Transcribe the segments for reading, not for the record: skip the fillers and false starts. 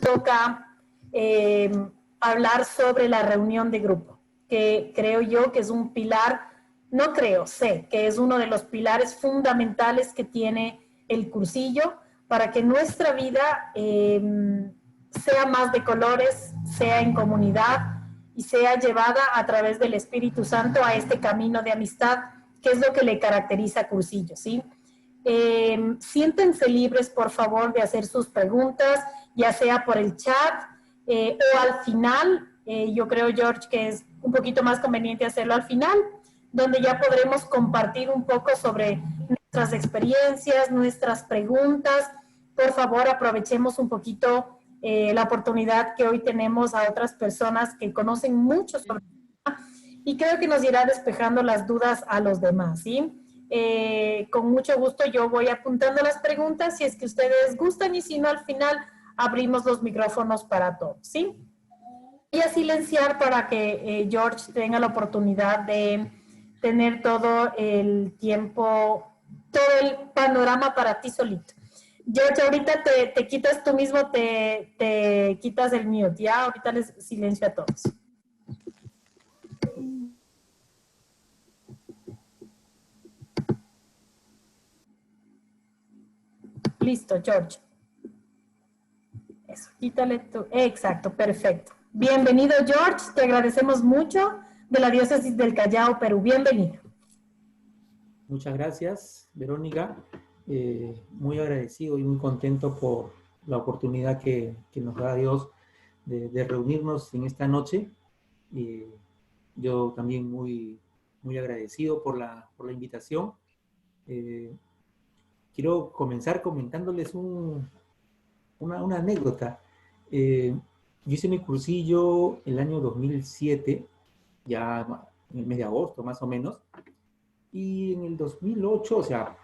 toca hablar sobre la reunión de grupo, que creo yo que es un pilar, no creo, sé que es uno de los pilares fundamentales que tiene el cursillo para que nuestra vida sea más de colores, sea en comunidad y sea llevada a través del Espíritu Santo a este camino de amistad, que es lo que le caracteriza a Cursillo, ¿sí? Siéntense libres, por favor, de hacer sus preguntas, ya sea por el chat o al final. Yo creo, George, que es un poquito más conveniente hacerlo al final, donde ya podremos compartir un poco sobre nuestras experiencias, nuestras preguntas. Por favor, aprovechemos un poquito la oportunidad que hoy tenemos a otras personas que conocen mucho sobre el tema y creo que nos irá despejando las dudas a los demás, ¿sí? Con mucho gusto yo voy apuntando las preguntas si es que ustedes gustan y si no, al final abrimos los micrófonos para todos, ¿sí? Voy a silenciar para que George tenga la oportunidad de tener todo el tiempo, todo el panorama para ti solito. George, ahorita te quitas tú mismo, te quitas el mute, ¿ya? Ahorita les silencio a todos. Listo, George. Eso, quítale tú. Exacto, perfecto. Bienvenido, George. Te agradecemos mucho de la Diócesis del Callao, Perú. Bienvenido. Muchas gracias, Verónica. Muy agradecido y muy contento por la oportunidad que nos da Dios de reunirnos en esta noche. Yo también muy agradecido por la invitación. Quiero comenzar comentándoles una anécdota. Yo hice mi cursillo el año 2007, ya en el mes de agosto más o menos, y en el 2008, o sea,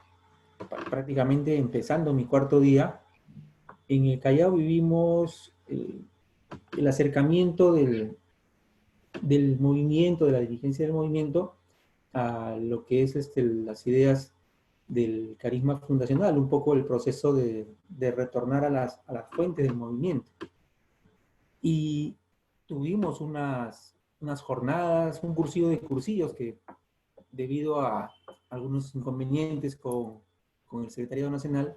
prácticamente empezando mi cuarto día, en el Callao vivimos el acercamiento del movimiento, de la dirigencia del movimiento, a lo que es las ideas del carisma fundacional, un poco el proceso de retornar a las fuentes del movimiento. Y tuvimos unas jornadas, un cursillo de cursillos que, debido a algunos inconvenientes con el Secretariado Nacional,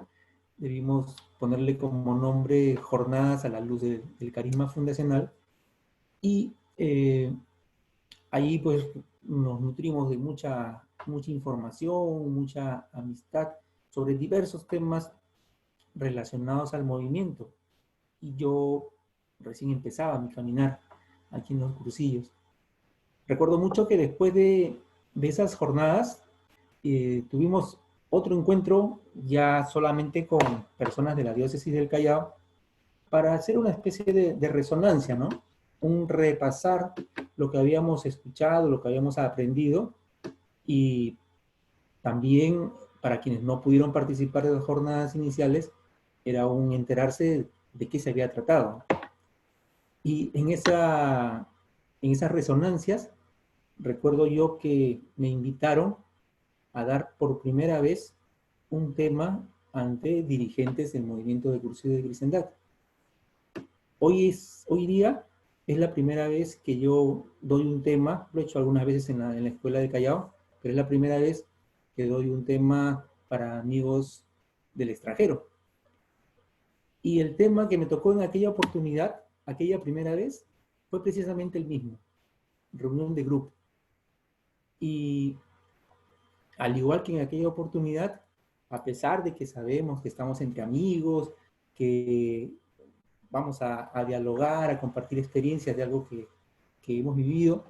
debimos ponerle como nombre Jornadas a la Luz del Carisma Fundacional. Y ahí pues nos nutrimos de mucha información, mucha amistad sobre diversos temas relacionados al movimiento. Y yo recién empezaba mi caminar aquí en los cursillos. Recuerdo mucho que después de esas jornadas tuvimos otro encuentro ya solamente con personas de la Diócesis del Callao para hacer una especie de resonancia, ¿no? Un repasar lo que habíamos escuchado, lo que habíamos aprendido, y también para quienes no pudieron participar de las jornadas iniciales, era un enterarse de qué se había tratado. Y en esas resonancias, recuerdo yo que me invitaron a dar por primera vez un tema ante dirigentes del movimiento de Cursillo de Cristiandad. Hoy día es la primera vez que yo doy un tema, lo he hecho algunas veces en la escuela de Callao, pero es la primera vez que doy un tema para amigos del extranjero. Y el tema que me tocó en aquella oportunidad, aquella primera vez, fue precisamente el mismo, reunión de grupo. Y al igual que en aquella oportunidad, a pesar de que sabemos que estamos entre amigos, que vamos a dialogar, a compartir experiencias de algo que hemos vivido,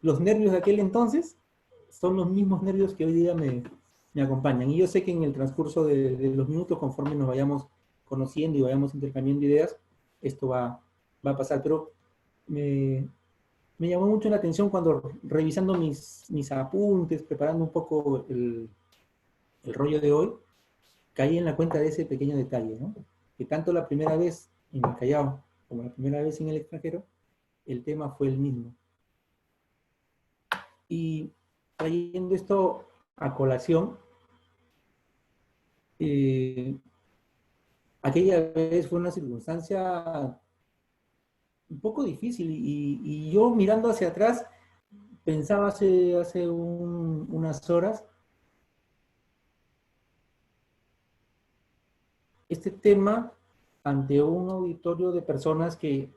los nervios de aquel entonces son los mismos nervios que hoy día me acompañan. Y yo sé que en el transcurso de los minutos, conforme nos vayamos conociendo y vayamos intercambiando ideas, esto va a pasar. Pero me llamó mucho la atención cuando, revisando mis apuntes, preparando un poco el rollo de hoy, caí en la cuenta de ese pequeño detalle, ¿no? Que tanto la primera vez en el Callao como la primera vez en el extranjero, el tema fue el mismo. Y trayendo esto a colación, aquella vez fue una circunstancia un poco difícil y yo mirando hacia atrás pensaba hace unas horas este tema ante un auditorio de personas que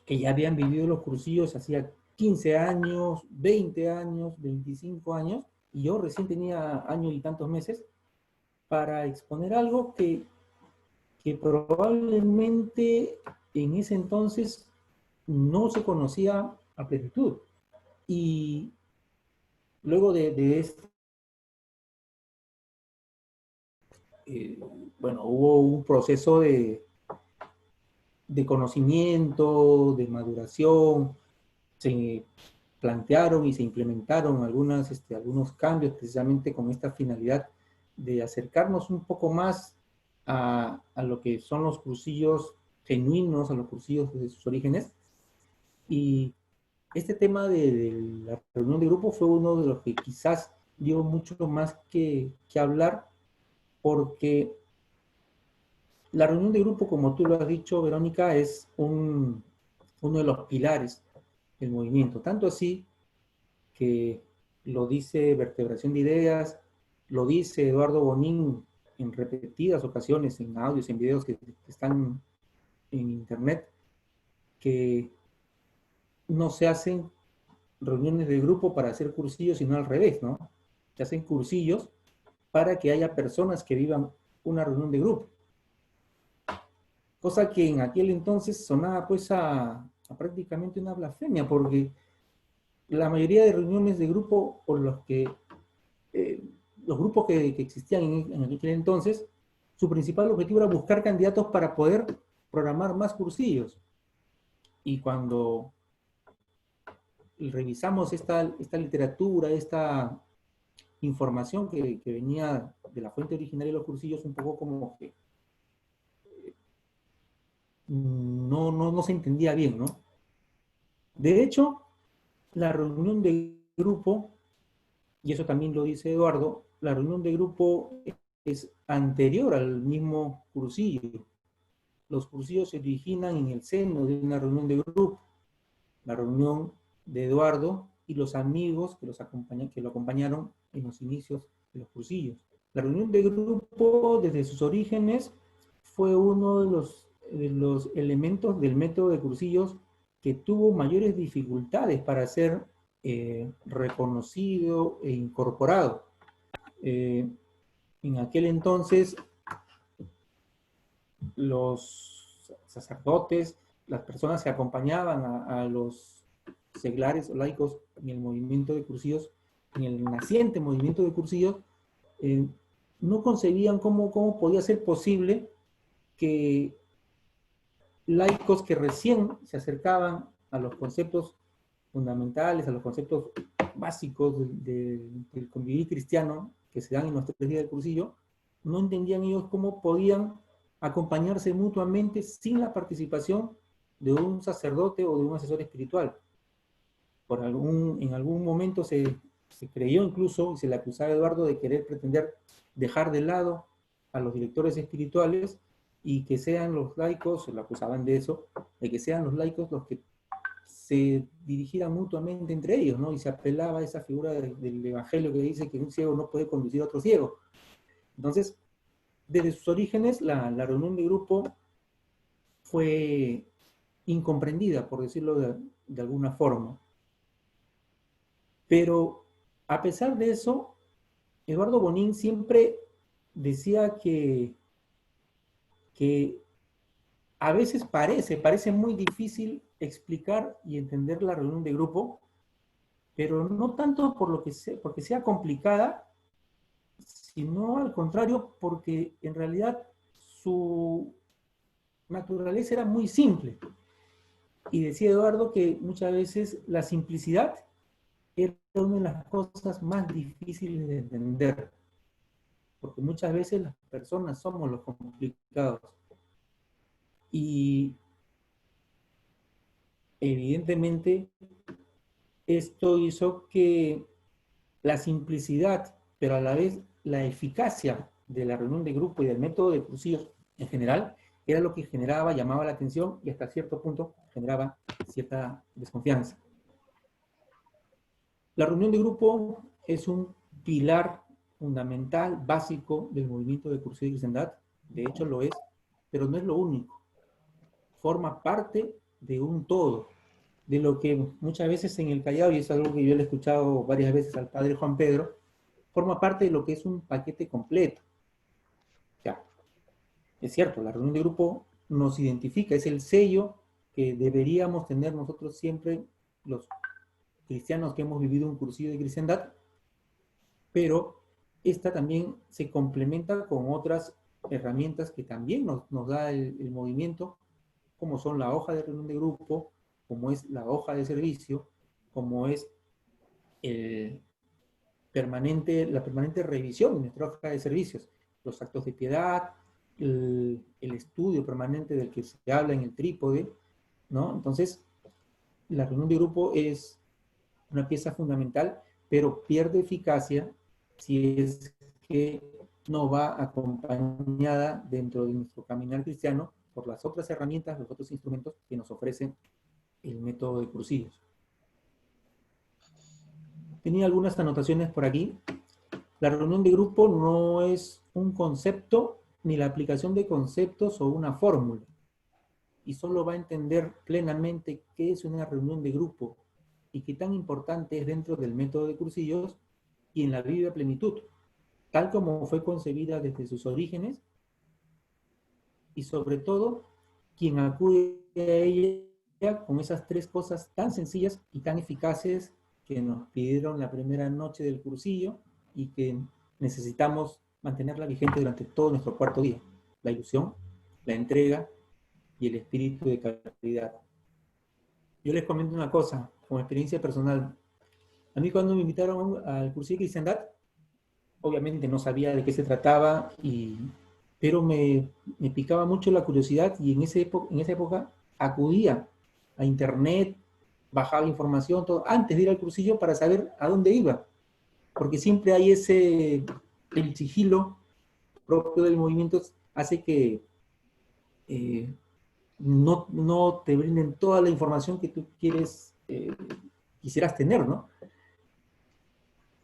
ya habían vivido los cursillos hacía 15 años, 20 años, 25 años, y yo recién tenía año y tantos meses para exponer algo que probablemente en ese entonces no se conocía a plenitud. Y luego de esto, eh, bueno, hubo un proceso de conocimiento, de maduración, se plantearon y se implementaron algunos cambios precisamente con esta finalidad de acercarnos un poco más a lo que son los cursillos genuinos, a los cursillos de sus orígenes. Y este tema de la reunión de grupo fue uno de los que quizás dio mucho más que hablar, porque la reunión de grupo, como tú lo has dicho, Verónica, es uno de los pilares del movimiento. Tanto así que lo dice Vertebración de Ideas, lo dice Eduardo Bonín en repetidas ocasiones, en audios, en videos que están en internet, que no se hacen reuniones de grupo para hacer cursillos, sino al revés, ¿no? Se hacen cursillos para que haya personas que vivan una reunión de grupo. Cosa que en aquel entonces sonaba pues a prácticamente una blasfemia, porque la mayoría de reuniones de grupo, o los grupos que existían en aquel entonces, su principal objetivo era buscar candidatos para poder programar más cursillos. Y cuando revisamos esta literatura, esta información que venía de la fuente originaria de los cursillos, un poco como que no se entendía bien, ¿no? De hecho, la reunión de grupo, y eso también lo dice Eduardo, la reunión de grupo es anterior al mismo cursillo. Los cursillos se originan en el seno de una reunión de grupo, la reunión de Eduardo y los amigos que lo acompañaron en los inicios de los cursillos. La reunión de grupo, desde sus orígenes, fue uno de los elementos del método de cursillos que tuvo mayores dificultades para ser reconocido e incorporado. En aquel entonces, los sacerdotes, las personas que acompañaban a los seglares o laicos en el movimiento de cursillos, en el naciente movimiento de cursillos, no concebían cómo podía ser posible que laicos que recién se acercaban a los conceptos fundamentales, a los conceptos básicos del convivir cristiano que se dan en los 3 días del cursillo, no entendían ellos cómo podían acompañarse mutuamente sin la participación de un sacerdote o de un asesor espiritual. En algún momento se creyó incluso, y se le acusaba a Eduardo de querer pretender dejar de lado a los directores espirituales y que sean los laicos, se lo acusaban de eso, de que sean los laicos los que se dirigieran mutuamente entre ellos, ¿no? Y se apelaba a esa figura del evangelio que dice que un ciego no puede conducir a otro ciego. Entonces, desde sus orígenes, la reunión de grupo fue incomprendida, por decirlo de alguna forma. Pero a pesar de eso, Eduardo Bonín siempre decía que a veces parece muy difícil explicar y entender la reunión de grupo, pero no tanto porque sea complicada, sino al contrario, porque en realidad su naturaleza era muy simple. Y decía Eduardo que muchas veces la simplicidad era una de las cosas más difíciles de entender, porque muchas veces las personas somos los complicados. Y evidentemente esto hizo que la simplicidad, pero a la vez la eficacia de la reunión de grupo y del método de cursillos en general, era lo que generaba, llamaba la atención y hasta cierto punto generaba cierta desconfianza. La reunión de grupo es un pilar fundamental, básico del movimiento de Cursillo y Cristiandad. De hecho lo es, pero no es lo único. Forma parte de un todo, de lo que muchas veces en el Callao, y es algo que yo le he escuchado varias veces al padre Juan Pedro, forma parte de lo que es un paquete completo. O sea, es cierto, la reunión de grupo nos identifica, es el sello que deberíamos tener nosotros siempre, los cristianos que hemos vivido un cursillo de cristiandad, pero esta también se complementa con otras herramientas que también nos da el movimiento, como son la hoja de reunión de grupo, como es la hoja de servicio, como es la permanente revisión de nuestra hoja de servicios, los actos de piedad, el estudio permanente del que se habla en el trípode, ¿no? Entonces, la reunión de grupo es una pieza fundamental, pero pierde eficacia si es que no va acompañada dentro de nuestro caminar cristiano por las otras herramientas, los otros instrumentos que nos ofrecen el método de Cursillos. Tenía algunas anotaciones por aquí. La reunión de grupo no es un concepto ni la aplicación de conceptos o una fórmula. Y solo va a entender plenamente qué es una reunión de grupo y qué tan importante es dentro del método de Cursillos y en la vida plenitud, tal como fue concebida desde sus orígenes, y sobre todo quien acude a ella con esas tres cosas tan sencillas y tan eficaces que nos pidieron la primera noche del cursillo y que necesitamos mantenerla vigente durante todo nuestro cuarto día: la ilusión, la entrega y el espíritu de caridad. Yo les comento una cosa, como experiencia personal. A mí cuando me invitaron al cursillo de cristiandad, obviamente no sabía de qué se trataba, pero me picaba mucho la curiosidad y en esa época acudía a internet, bajaba información, todo, antes de ir al cursillo para saber a dónde iba. Porque siempre hay el sigilo propio del movimiento hace que no te brinden toda la información que tú quisieras tener, ¿no?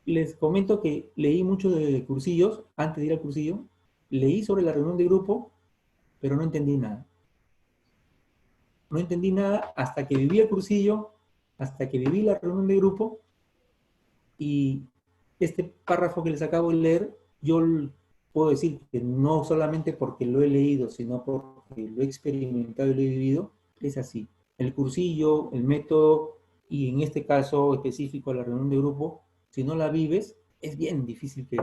Les comento que leí mucho de cursillos, antes de ir al cursillo, leí sobre la reunión de grupo, pero no entendí nada. No entendí nada hasta que viví el cursillo, hasta que viví la reunión de grupo, y este párrafo que les acabo de leer, yo puedo decir que no solamente porque lo he leído, sino porque lo he experimentado y lo he vivido, es así. El cursillo, el método, y en este caso específico la reunión de grupo, si no la vives, es bien difícil que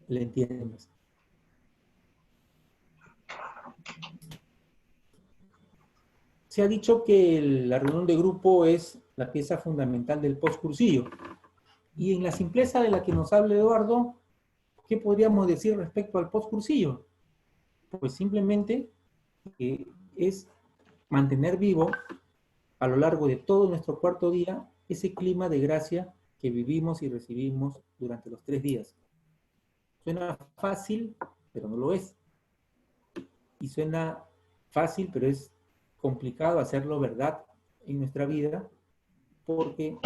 la entiendas. Se ha dicho que la reunión de grupo es la pieza fundamental del postcursillo. Y en la simpleza de la que nos habla Eduardo, ¿qué podríamos decir respecto al postcursillo? Pues simplemente que es mantener vivo a lo largo de todo nuestro cuarto día ese clima de gracia que vivimos y recibimos durante los 3 días. Suena fácil, pero no lo es. Y suena fácil, pero es complicado hacerlo verdad en nuestra vida, porque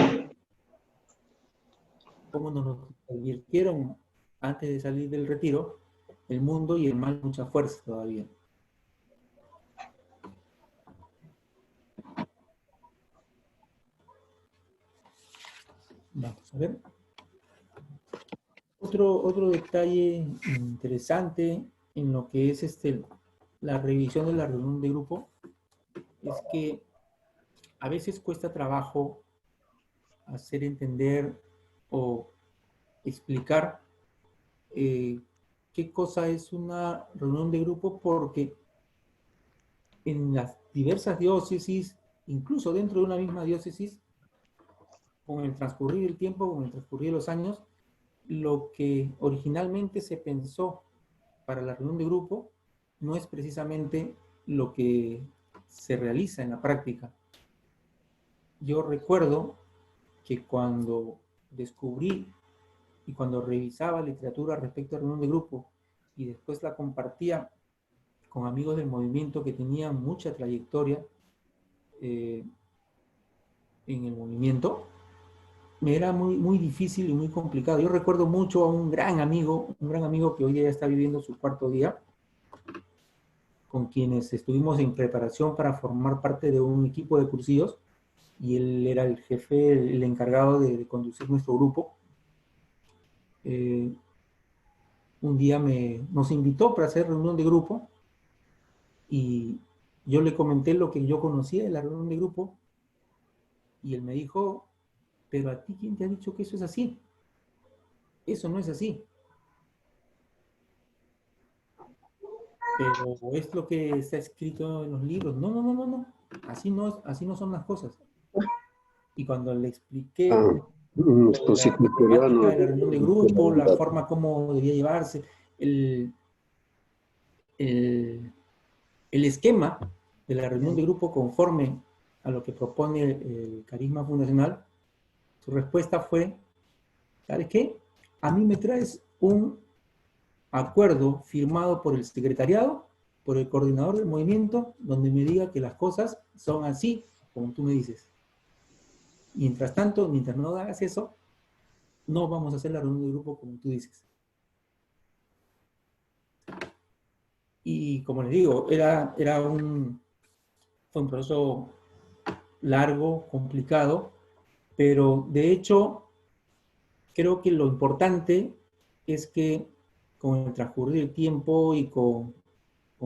como nos advirtieron antes de salir del retiro, el mundo y el mal mucha fuerza todavía. Vamos a ver. Otro detalle interesante en lo que es la revisión de la reunión de grupo es que a veces cuesta trabajo hacer entender o explicar qué cosa es una reunión de grupo, porque en las diversas diócesis, incluso dentro de una misma diócesis, con el transcurrir del tiempo, con el transcurrir de los años, lo que originalmente se pensó para la reunión de grupo no es precisamente lo que se realiza en la práctica. Yo recuerdo que cuando descubrí y cuando revisaba literatura respecto a reunión de grupo y después la compartía con amigos del movimiento que tenían mucha trayectoria en el movimiento, me era muy difícil y muy complicado. Yo recuerdo mucho a un gran amigo que hoy día ya está viviendo su cuarto día, con quienes estuvimos en preparación para formar parte de un equipo de cursillos, y él era el jefe, el encargado de conducir nuestro grupo. Un día nos invitó para hacer reunión de grupo, y yo le comenté lo que yo conocía de la reunión de grupo, y él me dijo, pero a ti, ¿quién te ha dicho que eso es así? Eso no es así. Pero es lo que está escrito en los libros. No, no, no, no, no. Así no son las cosas. Y cuando le expliqué Pues sí, la temática peruano, de la reunión de grupo, la forma como debía llevarse, el, el, el esquema de la reunión de grupo conforme a lo que propone el carisma fundacional, su respuesta fue, ¿sabes qué? A mí me traes un acuerdo firmado por el secretariado, por el coordinador del movimiento, donde me diga que las cosas son así, como tú me dices. Mientras tanto, mientras no hagas eso, no vamos a hacer la reunión de grupo como tú dices. Y como les digo, fue un proceso largo, complicado, pero de hecho creo que lo importante es que con el transcurrir del tiempo y con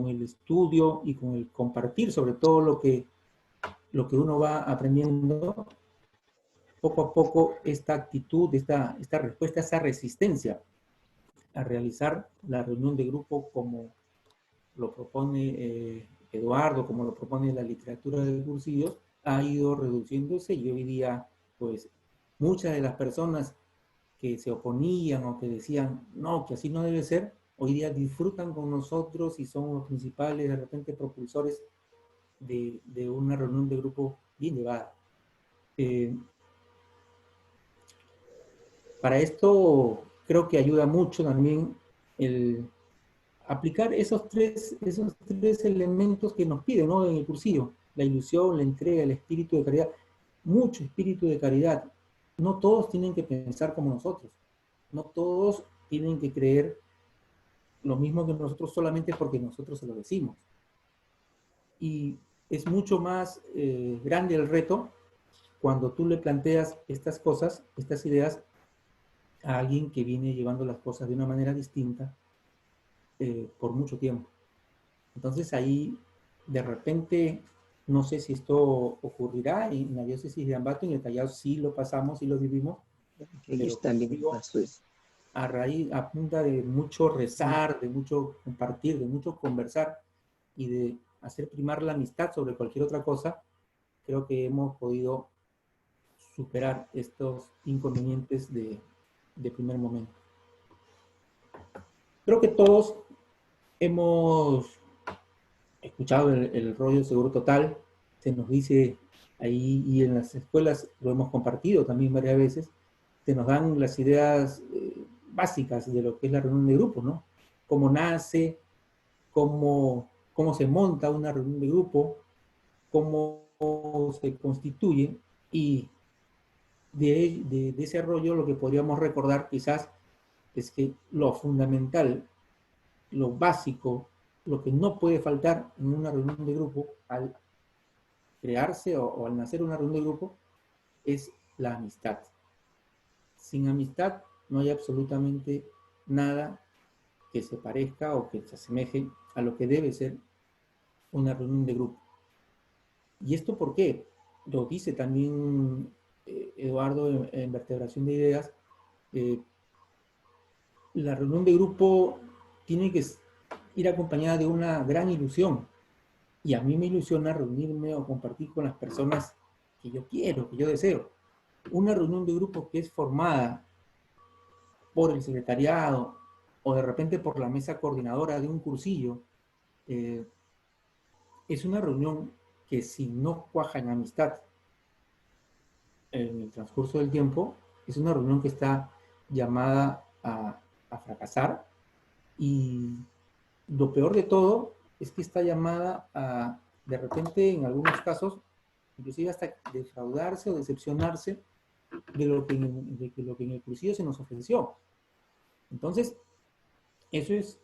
el estudio y con el compartir sobre todo lo que uno va aprendiendo, poco a poco esta actitud, esta respuesta, esa resistencia a realizar la reunión de grupo como lo propone Eduardo, como lo propone la literatura de cursillos, ha ido reduciéndose, y hoy día, pues, muchas de las personas que se oponían o que decían, no, que así no debe ser, hoy día disfrutan con nosotros y son los principales, de repente, propulsores de una reunión de grupo bien llevada. Para esto creo que ayuda mucho también el aplicar esos tres elementos que nos piden, ¿no?, en el cursillo: la ilusión, la entrega, el espíritu de caridad. Mucho espíritu de caridad. No todos tienen que pensar como nosotros. No todos tienen que creer lo mismo que nosotros solamente porque nosotros se lo decimos. Y es mucho más grande el reto cuando tú le planteas estas cosas, estas ideas, a alguien que viene llevando las cosas de una manera distinta por mucho tiempo. Entonces ahí, de repente, no sé si esto ocurrirá en la diócesis de Ambato. En el Callao sí lo pasamos, sí lo vivimos, pero también pasó eso. a punta de mucho rezar, de mucho compartir, de mucho conversar y de hacer primar la amistad sobre cualquier otra cosa, creo que hemos podido superar estos inconvenientes de primer momento. Creo que todos hemos escuchado el rollo seguro total, se nos dice ahí, y en las escuelas lo hemos compartido también varias veces, se nos dan las ideas básicas de lo que es la reunión de grupo, ¿no? Cómo nace, cómo se monta una reunión de grupo, cómo se constituye, y de ese rollo lo que podríamos recordar quizás es que lo fundamental, lo básico, lo que no puede faltar en una reunión de grupo al crearse o al nacer una reunión de grupo es la amistad. Sin amistad no hay absolutamente nada que se parezca o que se asemeje a lo que debe ser una reunión de grupo. ¿Y esto por qué? Lo dice también Eduardo en Vertebración de Ideas. La reunión de grupo tiene que ir acompañada de una gran ilusión. Y a mí me ilusiona reunirme o compartir con las personas que yo quiero, que yo deseo. Una reunión de grupo que es formada por el secretariado o de repente por la mesa coordinadora de un cursillo, es una reunión que, si no cuaja en amistad en el transcurso del tiempo, es una reunión que está llamada a fracasar. Y lo peor de todo es que está llamada a, de repente, en algunos casos, inclusive hasta defraudarse o decepcionarse de lo que en el cursillo se nos ofreció. Entonces, eso es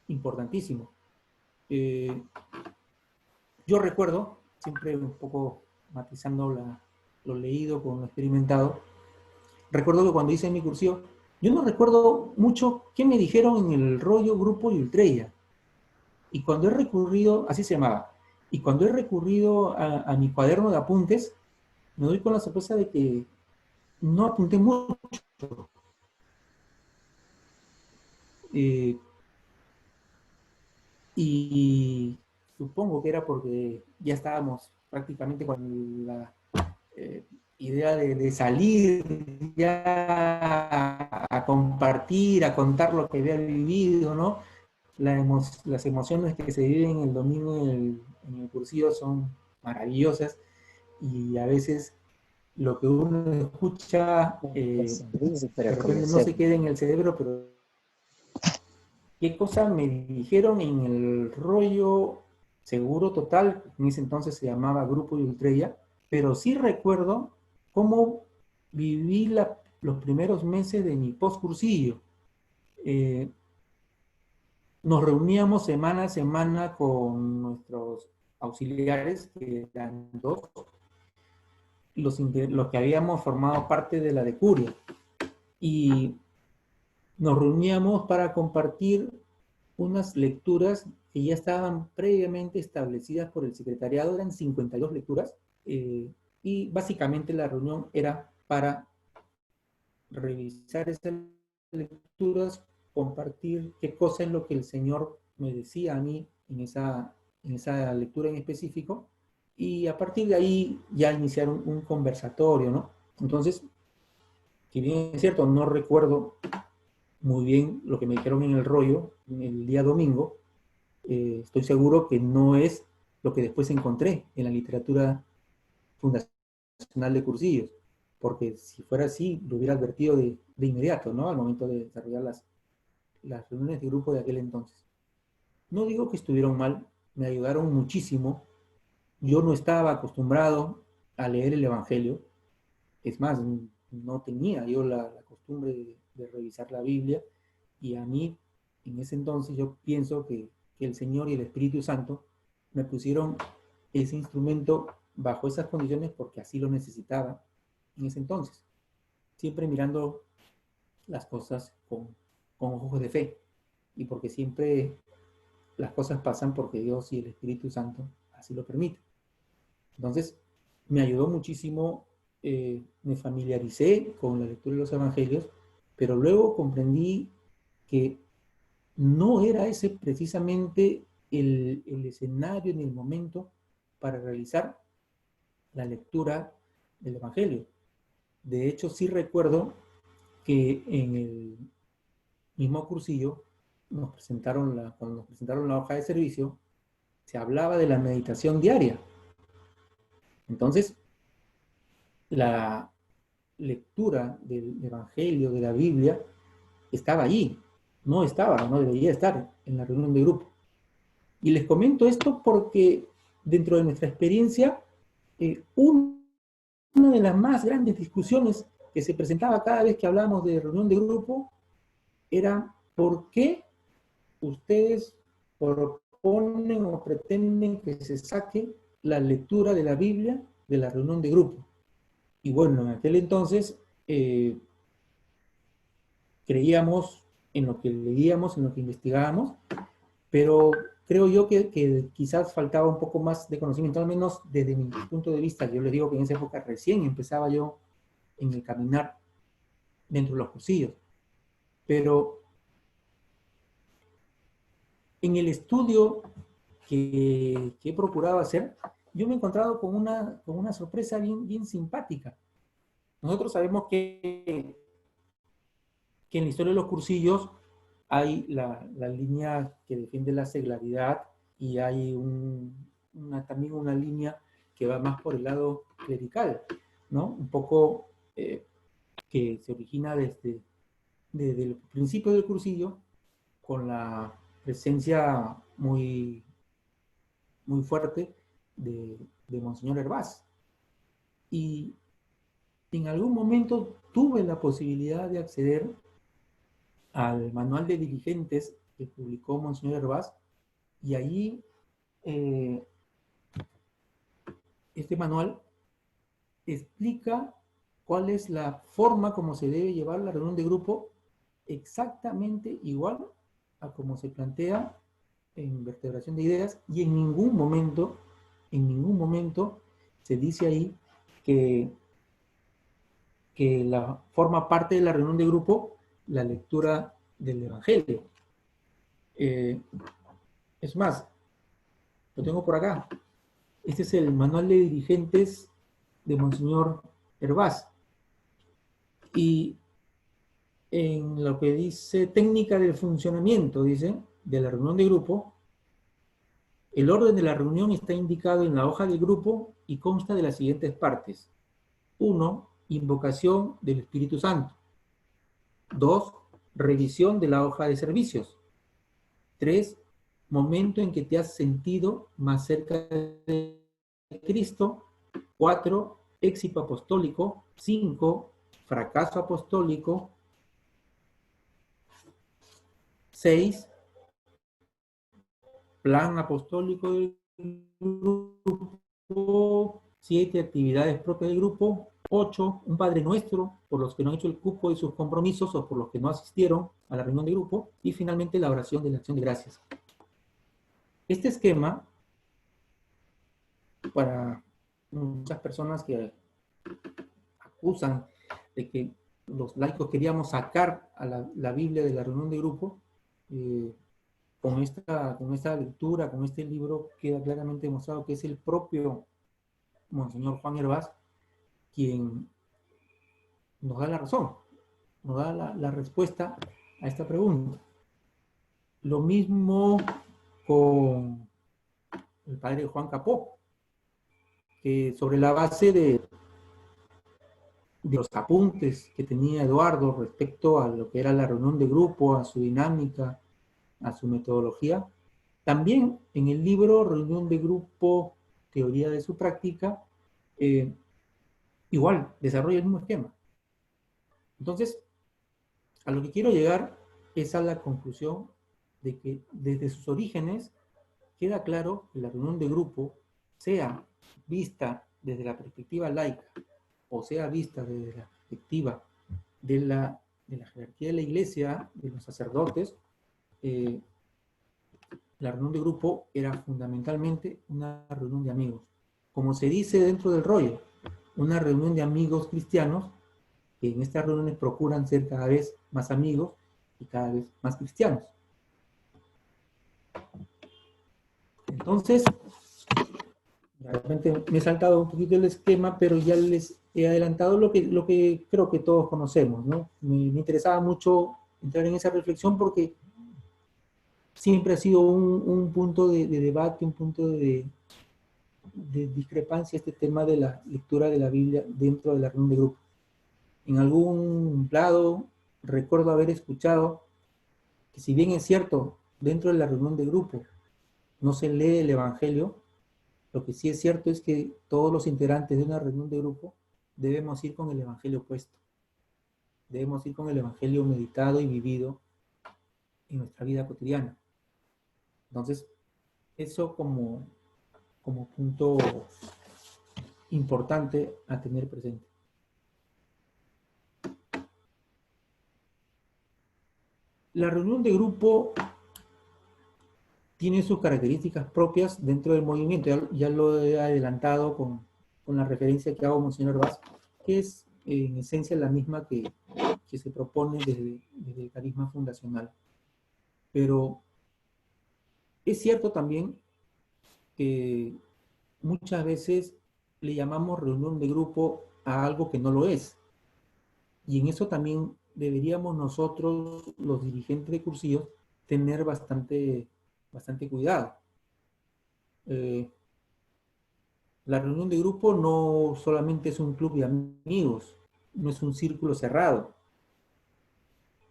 importantísimo. Yo recuerdo, siempre un poco matizando lo leído con lo experimentado, recuerdo que cuando hice mi cursillo, yo no recuerdo mucho qué me dijeron en el rollo Grupo y Ultreya. Y cuando he recurrido, así se llamaba, y cuando he recurrido a mi cuaderno de apuntes, me doy con la sorpresa de que no apunté mucho. Y supongo que era porque ya estábamos prácticamente con la idea de salir ya a compartir, a contar lo que había vivido, ¿no? Las emociones que se viven el domingo en el cursillo son maravillosas y a veces lo que uno escucha de repente no se queda en el cerebro, pero ¿qué cosa me dijeron en el rollo Seguro Total? En ese entonces se llamaba Grupo de Ultreya, pero sí recuerdo cómo viví los primeros meses de mi postcursillo. Nos reuníamos semana a semana con nuestros auxiliares, que eran dos, los que habíamos formado parte de la decuria. Y nos reuníamos para compartir unas lecturas que ya estaban previamente establecidas por el secretariado, eran 52 lecturas, y básicamente la reunión era para revisar esas lecturas, compartir qué cosa es lo que el Señor me decía a mí en esa lectura en específico, y a partir de ahí ya iniciar un conversatorio, ¿no? Entonces, si bien es cierto, no recuerdo muy bien lo que me dijeron en el rollo el día domingo, estoy seguro que no es lo que después encontré en la literatura fundacional de cursillos, porque si fuera así, lo hubiera advertido de inmediato, ¿no? Al momento de desarrollar las reuniones de grupo de aquel entonces. No digo que estuvieron mal, me ayudaron muchísimo. Yo no estaba acostumbrado a leer el Evangelio, es más, no tenía yo la costumbre de revisar la Biblia, y a mí, en ese entonces, yo pienso que el Señor y el Espíritu Santo me pusieron ese instrumento bajo esas condiciones porque así lo necesitaba en ese entonces. Siempre mirando las cosas con ojos de fe, y porque siempre las cosas pasan porque Dios y el Espíritu Santo así lo permiten. Entonces, me ayudó muchísimo, me familiaricé con la lectura de los evangelios, pero luego comprendí que no era ese precisamente el escenario ni el momento para realizar la lectura del evangelio. De hecho, sí recuerdo que en el mismo cursillo cuando nos presentaron la hoja de servicio, se hablaba de la meditación diaria. Entonces, la lectura del Evangelio, de la Biblia, estaba allí. No debería estar en la reunión de grupo. Y les comento esto porque dentro de nuestra experiencia, una de las más grandes discusiones que se presentaba cada vez que hablábamos de reunión de grupo era por qué ustedes proponen o pretenden que se saque la lectura de la Biblia de la reunión de grupo. Y bueno, en aquel entonces creíamos en lo que leíamos, en lo que investigábamos, pero creo yo que quizás faltaba un poco más de conocimiento, al menos desde mi punto de vista. Yo les digo que en esa época recién empezaba yo en el caminar dentro de los cursillos, pero en el estudio que he procurado hacer, yo me he encontrado con una sorpresa bien simpática. Nosotros sabemos que en la historia de los cursillos hay la línea que defiende la seglaridad, y hay también una línea que va más por el lado clerical, ¿no? Un poco que se origina desde el principio del cursillo, con la presencia muy muy fuerte de Monseñor Hervás. Y en algún momento tuve la posibilidad de acceder al manual de dirigentes que publicó Monseñor Hervás, y allí este manual explica cuál es la forma como se debe llevar la reunión de grupo, exactamente igual a como se plantea en Vertebración de Ideas, y en ningún momento se dice ahí que forma parte de la reunión de grupo la lectura del Evangelio. Es más, lo tengo por acá. Este es el manual de dirigentes de Monseñor Hervás. Y en lo que dice técnica del funcionamiento, dice, de la reunión de grupo, el orden de la reunión está indicado en la hoja del grupo y consta de las siguientes partes. 1. Invocación del Espíritu Santo. 2. Revisión de la hoja de servicios. 3. Momento en que te has sentido más cerca de Cristo. 4. Éxito apostólico. 5. Fracaso apostólico. 6. Plan apostólico del grupo. 7. Actividades propias del grupo. 8. Un Padre Nuestro por los que no han hecho el cupo de sus compromisos o por los que no asistieron a la reunión de grupo. Y finalmente la oración de la acción de gracias. Este esquema, para muchas personas que acusan de que los laicos queríamos sacar a la Biblia de la reunión de grupo, con esta lectura, con este libro, queda claramente demostrado que es el propio Monseñor Juan Hervás quien nos da la razón, nos da la respuesta a esta pregunta. Lo mismo con el padre Juan Capó, que sobre la base de los apuntes que tenía Eduardo respecto a lo que era la reunión de grupo, a su dinámica, a su metodología, también en el libro Reunión de Grupo, Teoría de su Práctica, igual, desarrolla el mismo esquema. Entonces, a lo que quiero llegar es a la conclusión de que desde sus orígenes queda claro que la reunión de grupo, sea vista desde la perspectiva laica o sea vista desde la perspectiva de la jerarquía de la iglesia, de los sacerdotes, la reunión de grupo era fundamentalmente una reunión de amigos. Como se dice dentro del rollo, una reunión de amigos cristianos que en estas reuniones procuran ser cada vez más amigos y cada vez más cristianos. Entonces, realmente me he saltado un poquito el esquema, pero ya les he adelantado lo que creo que todos conocemos, ¿no? Me interesaba mucho entrar en esa reflexión porque siempre ha sido un punto de debate, un punto de discrepancia este tema de la lectura de la Biblia dentro de la reunión de grupo. En algún lado recuerdo haber escuchado que si bien es cierto, dentro de la reunión de grupo no se lee el Evangelio, lo que sí es cierto es que todos los integrantes de una reunión de grupo debemos ir con el Evangelio puesto. Debemos ir con el Evangelio meditado y vivido en nuestra vida cotidiana. Entonces, eso como punto importante a tener presente. La reunión de grupo tiene sus características propias dentro del movimiento. Ya lo he adelantado con la referencia que hago a Monseñor Hervás, que es en esencia la misma que se propone desde el carisma fundacional. Pero es cierto también que muchas veces le llamamos reunión de grupo a algo que no lo es. Y en eso también deberíamos nosotros, los dirigentes de cursillos, tener bastante cuidado. La reunión de grupo no solamente es un club de amigos, no es un círculo cerrado.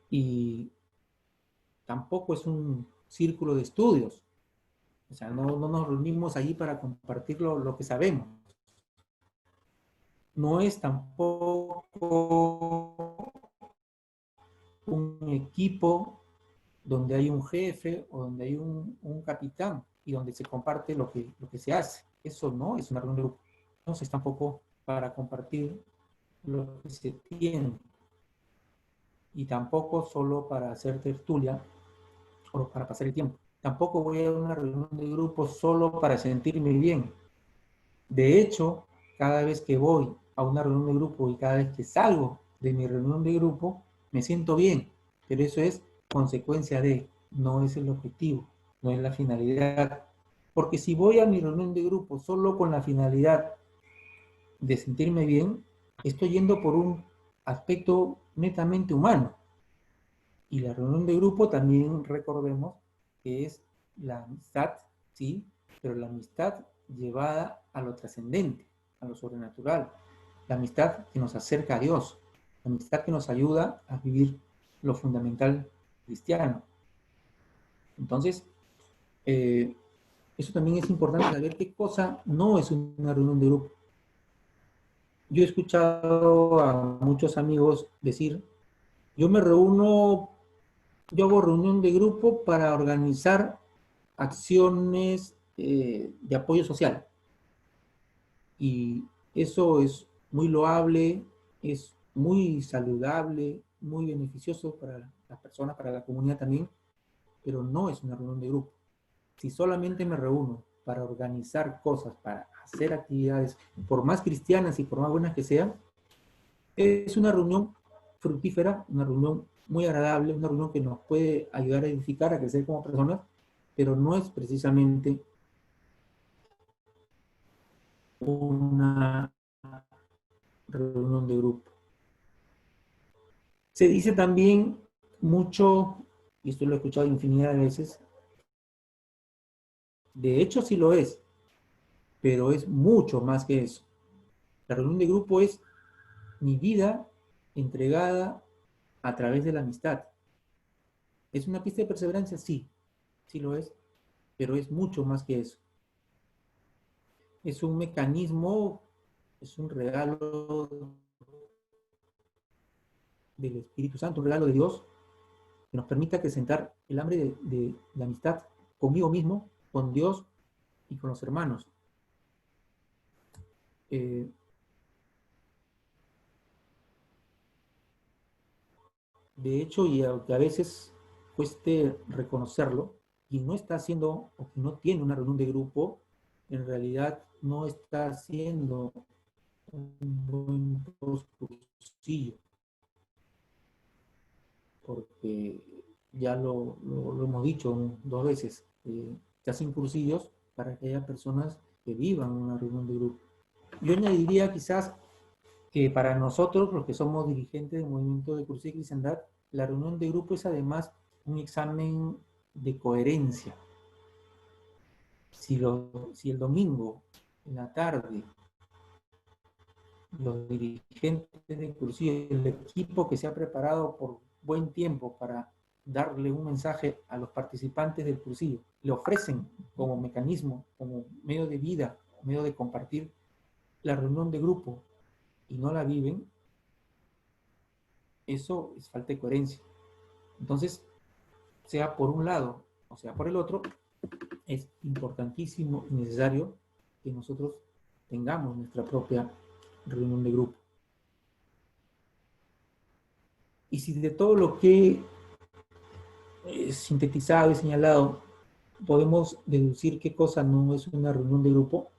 Y tampoco es un círculo de estudios. O sea, no nos reunimos ahí para compartir lo que sabemos. No es tampoco un equipo donde hay un jefe o donde hay un capitán y donde se comparte lo que se hace. Eso no es una reunión de grupo. No es tampoco para compartir lo que se tiene y tampoco solo para hacer tertulia o para pasar el tiempo. Tampoco voy a una reunión de grupo solo para sentirme bien. De hecho, cada vez que voy a una reunión de grupo y cada vez que salgo de mi reunión de grupo, me siento bien, pero eso es consecuencia de, no es el objetivo, no es la finalidad. Porque si voy a mi reunión de grupo solo con la finalidad de sentirme bien, estoy yendo por un aspecto netamente humano. Y la reunión de grupo también recordemos que es la amistad, sí, pero la amistad llevada a lo trascendente, a lo sobrenatural. La amistad que nos acerca a Dios, la amistad que nos ayuda a vivir lo fundamental cristiano. Entonces, eso también es importante saber qué cosa no es una reunión de grupo. Yo he escuchado a muchos amigos decir, yo me reúno, yo hago reunión de grupo para organizar acciones de apoyo social. Y eso es muy loable, es muy saludable, muy beneficioso para las personas, para la comunidad también, pero no es una reunión de grupo. Si solamente me reúno para organizar cosas, para hacer actividades, por más cristianas y por más buenas que sean, es una reunión fructífera, una reunión muy agradable, una reunión que nos puede ayudar a edificar, a crecer como personas, pero no es precisamente una reunión de grupo. Se dice también mucho, y esto lo he escuchado infinidad de veces, de hecho sí lo es, pero es mucho más que eso. La reunión de grupo es mi vida entregada a través de la amistad. ¿Es una pista de perseverancia? Sí, sí lo es, pero es mucho más que eso. Es un mecanismo, es un regalo del Espíritu Santo, un regalo de Dios que nos permita acrecentar el hambre de amistad conmigo mismo, con Dios y con los hermanos. Eh, de hecho, y aunque a veces cueste reconocerlo, quien no está haciendo o quien no tiene una reunión de grupo, en realidad no está haciendo un buen cursillo, porque ya lo hemos dicho dos veces, se hacen cursillos para que haya personas que vivan una reunión de grupo. Yo añadiría quizás que para nosotros, los que somos dirigentes del movimiento de Cursillo y Cristiandad, la reunión de grupo es además un examen de coherencia. Si el domingo, en la tarde, los dirigentes de Cursillo, el equipo que se ha preparado por buen tiempo para darle un mensaje a los participantes del cursillo, le ofrecen como mecanismo, como medio de vida, medio de compartir la reunión de grupo y no la viven, eso es falta de coherencia. Entonces, sea por un lado o sea por el otro, es importantísimo y necesario que nosotros tengamos nuestra propia reunión de grupo. Y si de todo lo que he sintetizado y señalado podemos deducir qué cosa no es una reunión de grupo,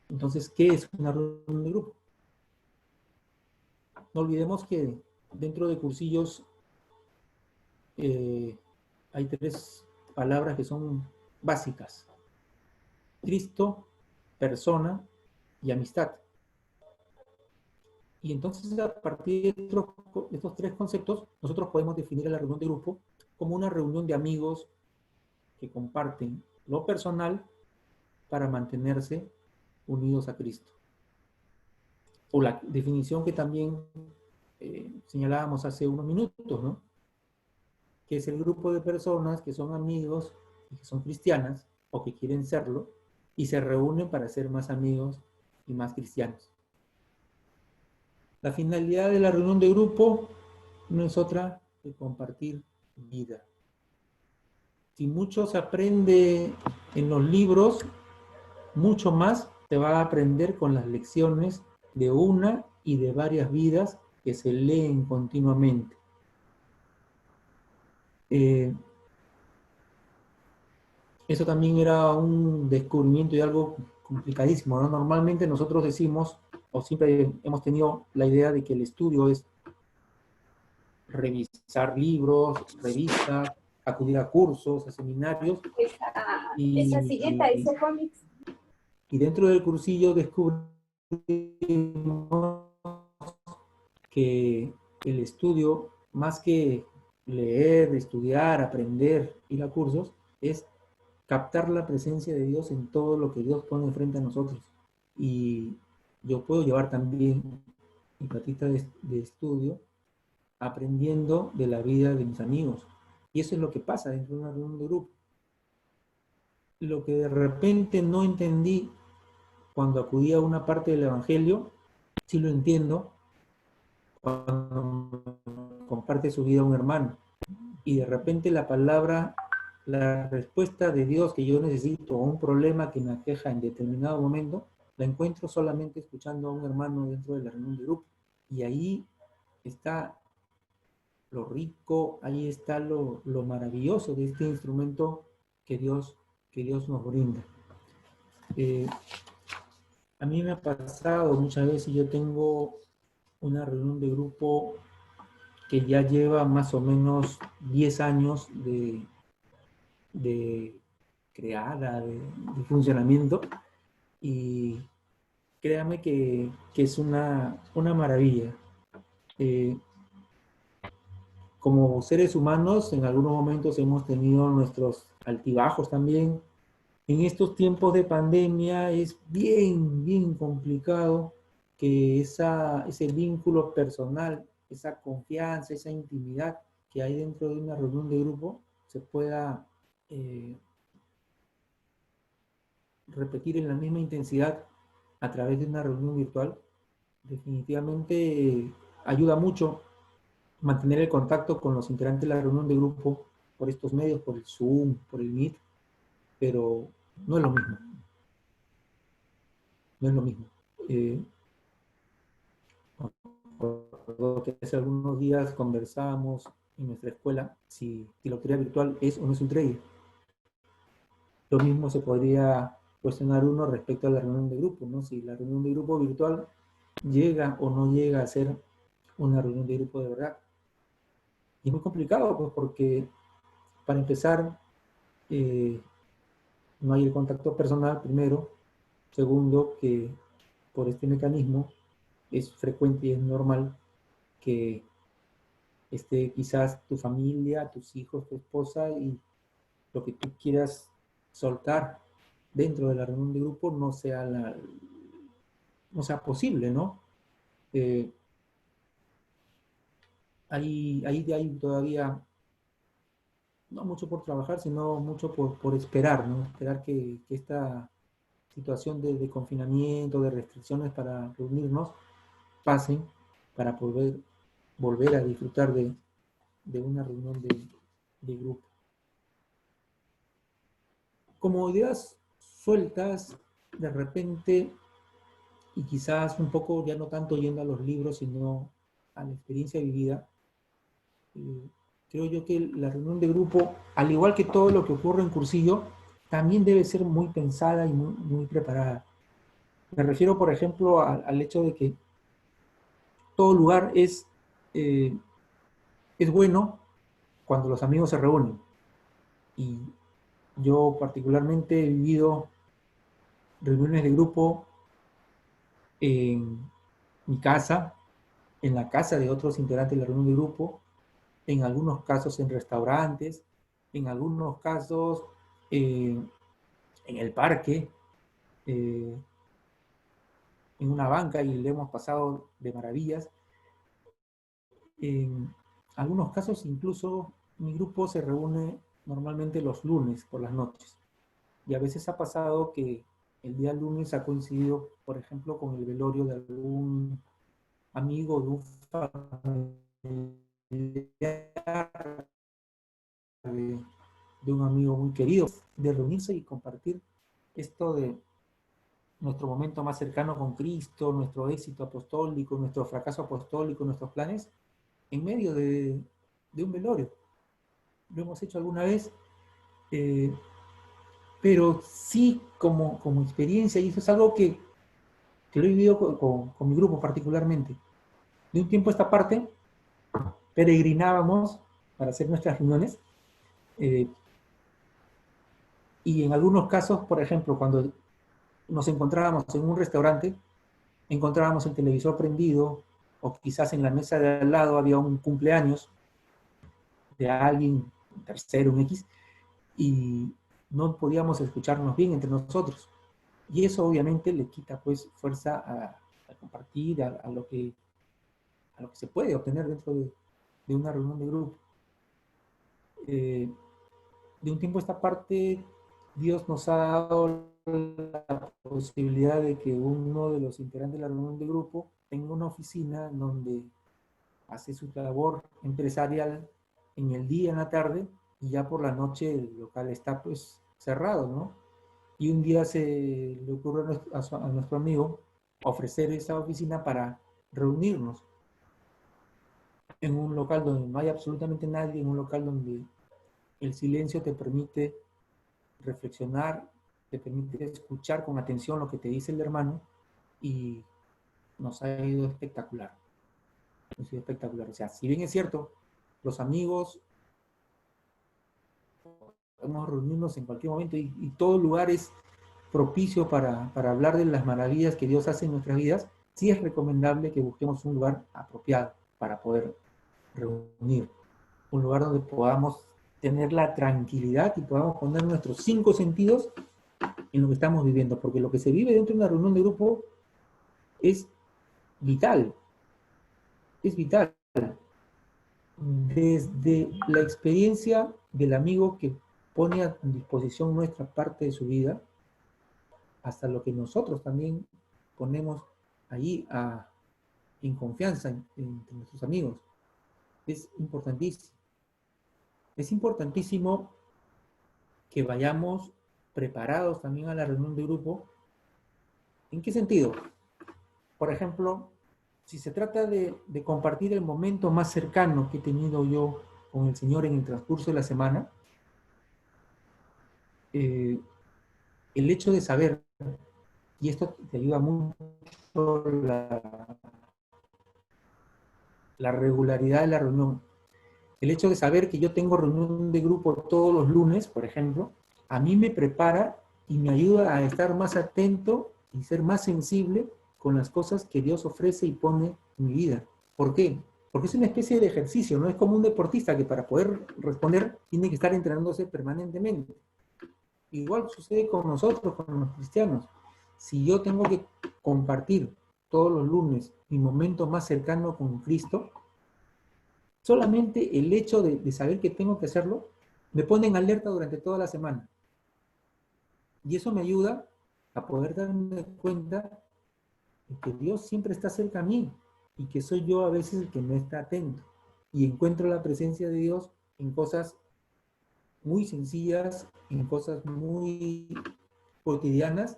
entonces, ¿qué es una reunión de grupo? No olvidemos que dentro de cursillos hay tres palabras que son básicas: Cristo, persona y amistad. Y entonces, a partir de estos tres conceptos, nosotros podemos definir a la reunión de grupo como una reunión de amigos que comparten lo personal para mantenerse unidos a Cristo. O la definición que también señalábamos hace unos minutos, ¿no? Que es el grupo de personas que son amigos y que son cristianas o que quieren serlo y se reúnen para ser más amigos y más cristianos. La finalidad de la reunión de grupo no es otra que compartir vida. Si mucho se aprende en los libros, mucho más se va a aprender con las lecciones de una y de varias vidas que se leen continuamente. Eso también era un descubrimiento y algo complicadísimo, ¿no? Normalmente nosotros decimos, o siempre hemos tenido la idea de que el estudio es revisar libros, revistas, acudir a cursos, a seminarios. Esa siguiente dice cómics. Y dentro del cursillo descubrimos que el estudio, más que leer, estudiar, aprender, ir a cursos, es captar la presencia de Dios en todo lo que Dios pone frente a nosotros. Y yo puedo llevar también mi patita de estudio aprendiendo de la vida de mis amigos. Y eso es lo que pasa dentro de una reunión de grupo. Lo que de repente no entendí cuando acudí a una parte del Evangelio, sí lo entiendo cuando comparte su vida un hermano. Y de repente la palabra, la respuesta de Dios que yo necesito, o un problema que me aqueja en determinado momento, la encuentro solamente escuchando a un hermano dentro de la reunión de grupo. Y ahí está lo rico, ahí está lo maravilloso de este instrumento que Dios nos brinda. A mí me ha pasado muchas veces, yo tengo una reunión de grupo que ya lleva más o menos 10 años de creada, de funcionamiento, y créame que es una maravilla. Como seres humanos, en algunos momentos hemos tenido nuestros altibajos también. En estos tiempos de pandemia es bien complicado que ese vínculo personal, esa confianza, esa intimidad que hay dentro de una reunión de grupo se pueda repetir en la misma intensidad a través de una reunión virtual. Definitivamente ayuda mucho mantener el contacto con los integrantes de la reunión de grupo por estos medios, por el Zoom, por el Meet, pero no es lo mismo. No es lo mismo. Que hace algunos días conversábamos en nuestra escuela si la autoridad virtual es o no es un trade. Lo mismo se podría cuestionar uno respecto a la reunión de grupo, ¿no? Si la reunión de grupo virtual llega o no llega a ser una reunión de grupo de verdad. Y es muy complicado, pues, porque para empezar, no hay el contacto personal, primero. Segundo, que por este mecanismo es frecuente y es normal que esté quizás tu familia, tus hijos, tu esposa, y lo que tú quieras soltar dentro de la reunión de grupo no sea posible, ¿no? Hay todavía no mucho por trabajar, sino mucho por esperar, ¿no? Esperar que esta situación de confinamiento, de restricciones para reunirnos, pasen para poder volver a disfrutar de una reunión de grupo. Como ideas sueltas, de repente, y quizás un poco ya no tanto yendo a los libros, sino a la experiencia vivida, creo yo que la reunión de grupo, al igual que todo lo que ocurre en cursillo, también debe ser muy pensada y muy preparada. Me refiero, por ejemplo, al hecho de que todo lugar es bueno cuando los amigos se reúnen. Y yo particularmente he vivido reuniones de grupo en mi casa, en la casa de otros integrantes de la reunión de grupo, en algunos casos en restaurantes, en algunos casos en el parque, en una banca, y le hemos pasado de maravillas. En algunos casos incluso mi grupo se reúne normalmente los lunes por las noches. Y a veces ha pasado que el día lunes ha coincidido, por ejemplo, con el velorio de algún amigo, de un familiar, de un amigo muy querido, de reunirse y compartir esto de nuestro momento más cercano con Cristo, nuestro éxito apostólico, nuestro fracaso apostólico, nuestros planes, en medio de un velorio. Lo hemos hecho alguna vez, pero sí como experiencia, y eso es algo que lo he vivido con mi grupo particularmente. De un tiempo a esta parte, peregrinábamos para hacer nuestras reuniones, y en algunos casos, por ejemplo, cuando nos encontrábamos en un restaurante, encontrábamos el televisor prendido, o quizás en la mesa de al lado había un cumpleaños de alguien, un tercero, un X, y no podíamos escucharnos bien entre nosotros. Y eso obviamente le quita pues fuerza a compartir, a lo que se puede obtener dentro de una reunión de grupo. De un tiempo a esta parte, Dios nos ha dado la posibilidad de que uno de los integrantes de la reunión de grupo tenga una oficina donde hace su labor empresarial en el día, en la tarde, y ya por la noche el local está pues cerrado, ¿no? Y un día se le ocurre a nuestro amigo ofrecer esa oficina para reunirnos en un local donde no hay absolutamente nadie, en un local donde el silencio te permite reflexionar, te permite escuchar con atención lo que te dice el hermano, y nos ha ido espectacular. Nos ha ido espectacular. O sea, si bien es cierto, los amigos podemos reunirnos en cualquier momento y todo lugar es propicio para hablar de las maravillas que Dios hace en nuestras vidas, sí es recomendable que busquemos un lugar apropiado para poder reunir. Un lugar donde podamos tener la tranquilidad y podamos poner nuestros 5 sentidos en lo que estamos viviendo, porque lo que se vive dentro de una reunión de grupo es vital, es vital. Desde la experiencia del amigo que pone a disposición nuestra parte de su vida, hasta lo que nosotros también ponemos ahí en confianza entre nuestros amigos. Es importantísimo. Es importantísimo que vayamos preparados también a la reunión de grupo. ¿En qué sentido? Por ejemplo, si se trata de compartir el momento más cercano que he tenido yo con el Señor en el transcurso de la semana, el hecho de saber, y esto te ayuda mucho, la regularidad de la reunión, el hecho de saber que yo tengo reunión de grupo todos los lunes, por ejemplo, a mí me prepara y me ayuda a estar más atento y ser más sensible con las cosas que Dios ofrece y pone en mi vida. ¿Por qué? Porque es una especie de ejercicio, no es como un deportista que para poder responder tiene que estar entrenándose permanentemente. Igual sucede con nosotros, con los cristianos. Si yo tengo que compartir todos los lunes mi momento más cercano con Cristo, solamente el hecho de saber que tengo que hacerlo me pone en alerta durante toda la semana. Y eso me ayuda a poder darme cuenta de que Dios siempre está cerca a mí y que soy yo a veces el que no está atento. Y encuentro la presencia de Dios en cosas muy sencillas, en cosas muy cotidianas,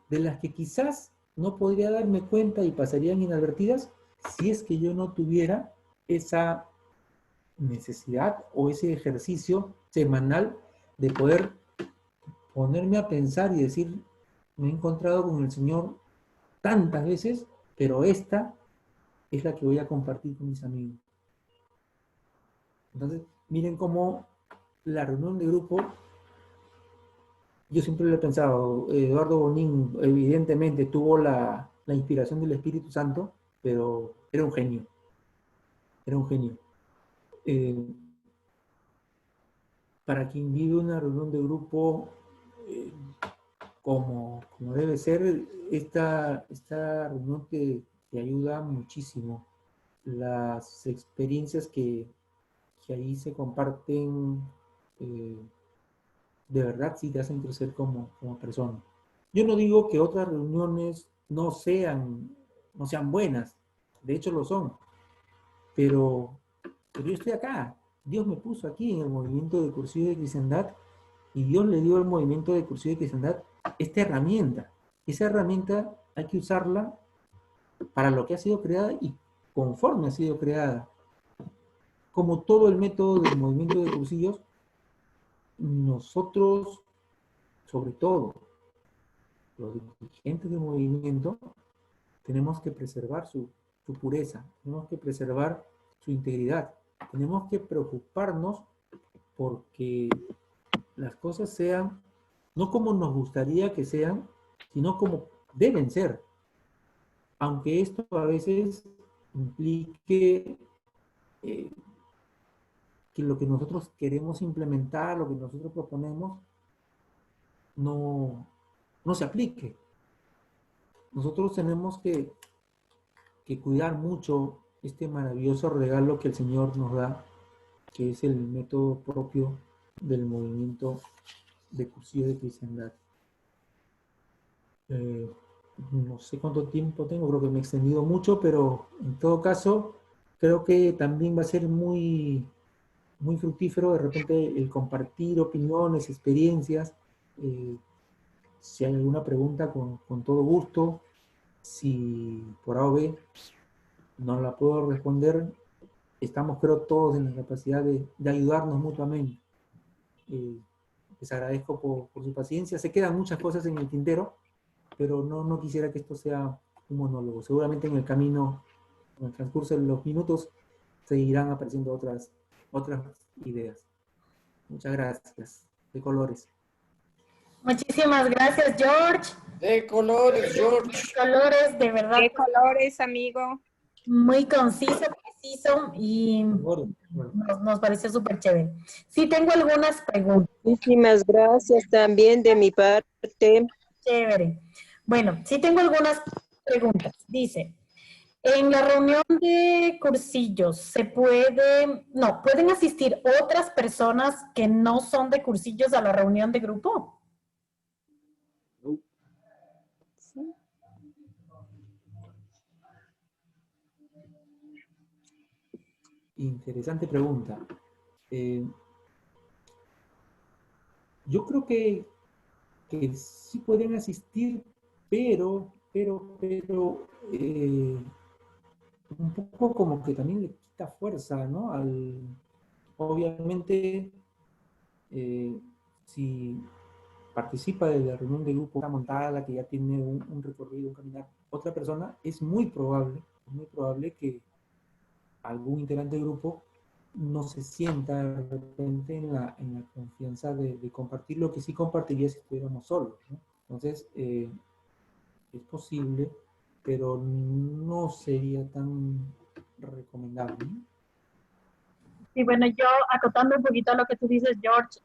de las que quizás no podría darme cuenta y pasarían inadvertidas si es que yo no tuviera esa necesidad o ese ejercicio semanal de poder ponerme a pensar y decir, me he encontrado con el Señor tantas veces, pero esta es la que voy a compartir con mis amigos. Entonces, miren cómo la reunión de grupo, yo siempre lo he pensado, Eduardo Bonín evidentemente tuvo la inspiración del Espíritu Santo, pero era un genio, era un genio. Para quien vive una reunión de grupo como debe ser, esta reunión te ayuda muchísimo. Las experiencias que ahí se comparten de verdad sí te hacen crecer como persona. Yo no digo que otras reuniones no sean buenas, de hecho lo son, pero yo estoy acá. Dios me puso aquí en el movimiento de Cursillo de Cristiandad y Dios le dio al movimiento de Cursillo de Cristiandad esta herramienta. Esa herramienta hay que usarla para lo que ha sido creada y conforme ha sido creada. Como todo el método del movimiento de cursillos, nosotros, sobre todo los dirigentes del movimiento, tenemos que preservar su pureza, tenemos que preservar su integridad, tenemos que preocuparnos porque las cosas sean no como nos gustaría que sean, sino como deben ser. Aunque esto a veces implique que lo que nosotros queremos implementar, lo que nosotros proponemos, no se aplique. Nosotros tenemos que cuidar mucho este maravilloso regalo que el Señor nos da, que es el método propio del movimiento de Cursillo de Cristiandad. No sé cuánto tiempo tengo, creo que me he extendido mucho, pero en todo caso, creo que también va a ser muy fructífero de repente el compartir opiniones, experiencias. Si hay alguna pregunta, con todo gusto. Si por A o B no la puedo responder, estamos creo todos en la capacidad de ayudarnos mutuamente. Les agradezco por su paciencia. Se quedan muchas cosas en el tintero, pero no quisiera que esto sea un monólogo. Seguramente en el camino, en el transcurso de los minutos, seguirán apareciendo otras ideas. Muchas gracias. De colores. Muchísimas gracias, George. De colores, George. De colores, de verdad. De colores, amigo. Muy conciso, preciso y nos pareció súper chévere. Sí, tengo algunas preguntas. Muchísimas gracias también de mi parte. Chévere. Bueno, sí tengo algunas preguntas. Dice, en la reunión de cursillos, ¿pueden asistir otras personas que no son de cursillos a la reunión de grupo? Sí. Interesante pregunta. Yo creo que sí pueden asistir, pero un poco como que también le quita fuerza, ¿no? Obviamente, si participa de la reunión de grupo, una montada que ya tiene un recorrido, un caminar, otra persona, es muy probable que algún integrante del grupo no se sienta de repente en la confianza de compartir lo que sí compartiría si estuviéramos solos, ¿no? Entonces, es posible, pero no sería tan recomendable, ¿no? Sí, bueno, yo acotando un poquito a lo que tú dices, George,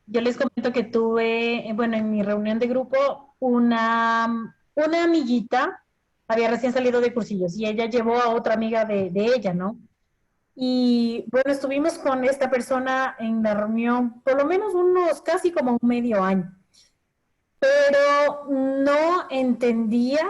yo les comento que tuve, en mi reunión de grupo, una amiguita, había recién salido de cursillos, y ella llevó a otra amiga de ella, ¿no? Y bueno, estuvimos con esta persona en la reunión por lo menos casi como un medio año, pero no entendía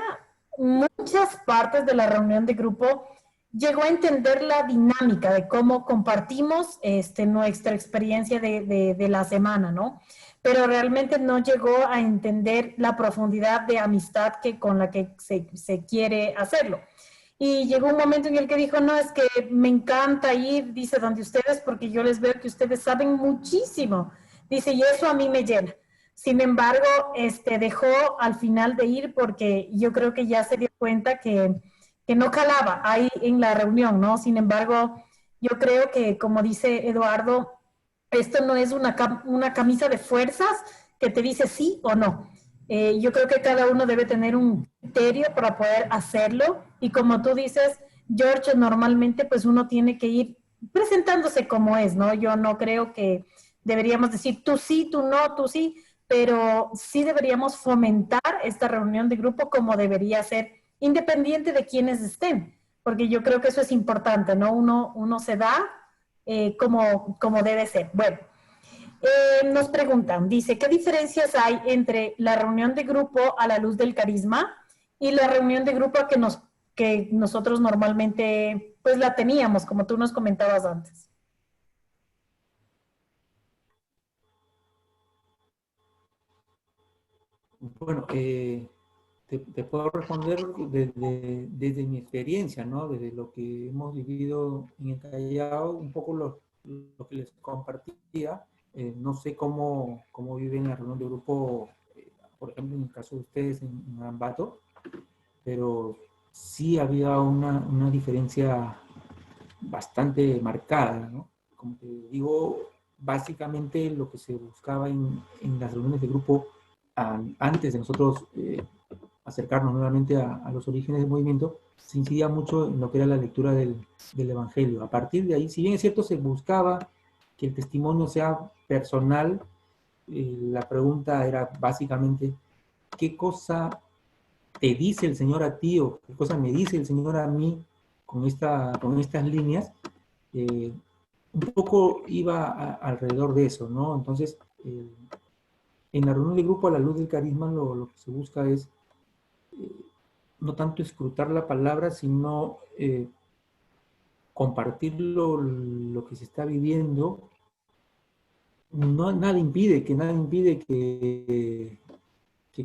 muchas partes de la reunión de grupo. Llegó a entender la dinámica de cómo compartimos nuestra experiencia de la semana, ¿no? Pero realmente no llegó a entender la profundidad de amistad con la que se quiere hacerlo. Y llegó un momento en el que dijo, no, es que me encanta ir, dice, donde ustedes, porque yo les veo que ustedes saben muchísimo. Dice, y eso a mí me llena. Sin embargo, dejó al final de ir porque yo creo que ya se dio cuenta que no calaba ahí en la reunión, ¿no? Sin embargo, yo creo que, como dice Eduardo, esto no es una camisa de fuerzas que te dice sí o no. Yo creo que cada uno debe tener un criterio para poder hacerlo, y como tú dices, George, normalmente pues uno tiene que ir presentándose como es, ¿no? Yo no creo que deberíamos decir tú sí, tú no, tú sí, pero sí deberíamos fomentar esta reunión de grupo como debería ser, independiente de quienes estén, porque yo creo que eso es importante, ¿no? Uno se da como debe ser. Bueno, Nos preguntan, dice, ¿qué diferencias hay entre la reunión de grupo a la luz del carisma y la reunión de grupo que nosotros normalmente pues la teníamos, como tú nos comentabas antes? Bueno, te puedo responder desde mi experiencia, ¿no? Desde lo que hemos vivido en el Callao, un poco lo que les compartía. No sé cómo viven la reunión de grupo, por ejemplo, en el caso de ustedes en Ambato, pero sí había una diferencia bastante marcada, ¿no? Como te digo, básicamente lo que se buscaba en las reuniones de grupo antes de nosotros acercarnos nuevamente a los orígenes del movimiento, se incidía mucho en lo que era la lectura del Evangelio. A partir de ahí, si bien es cierto, se buscaba que el testimonio sea personal, la pregunta era básicamente, ¿qué cosa te dice el Señor a ti o qué cosa me dice el Señor a mí con estas líneas? Un poco iba alrededor de eso, ¿no? Entonces, en la reunión de grupo a la luz del carisma lo que se busca es no tanto escrutar la palabra, sino compartir lo que se está viviendo. Nada impide que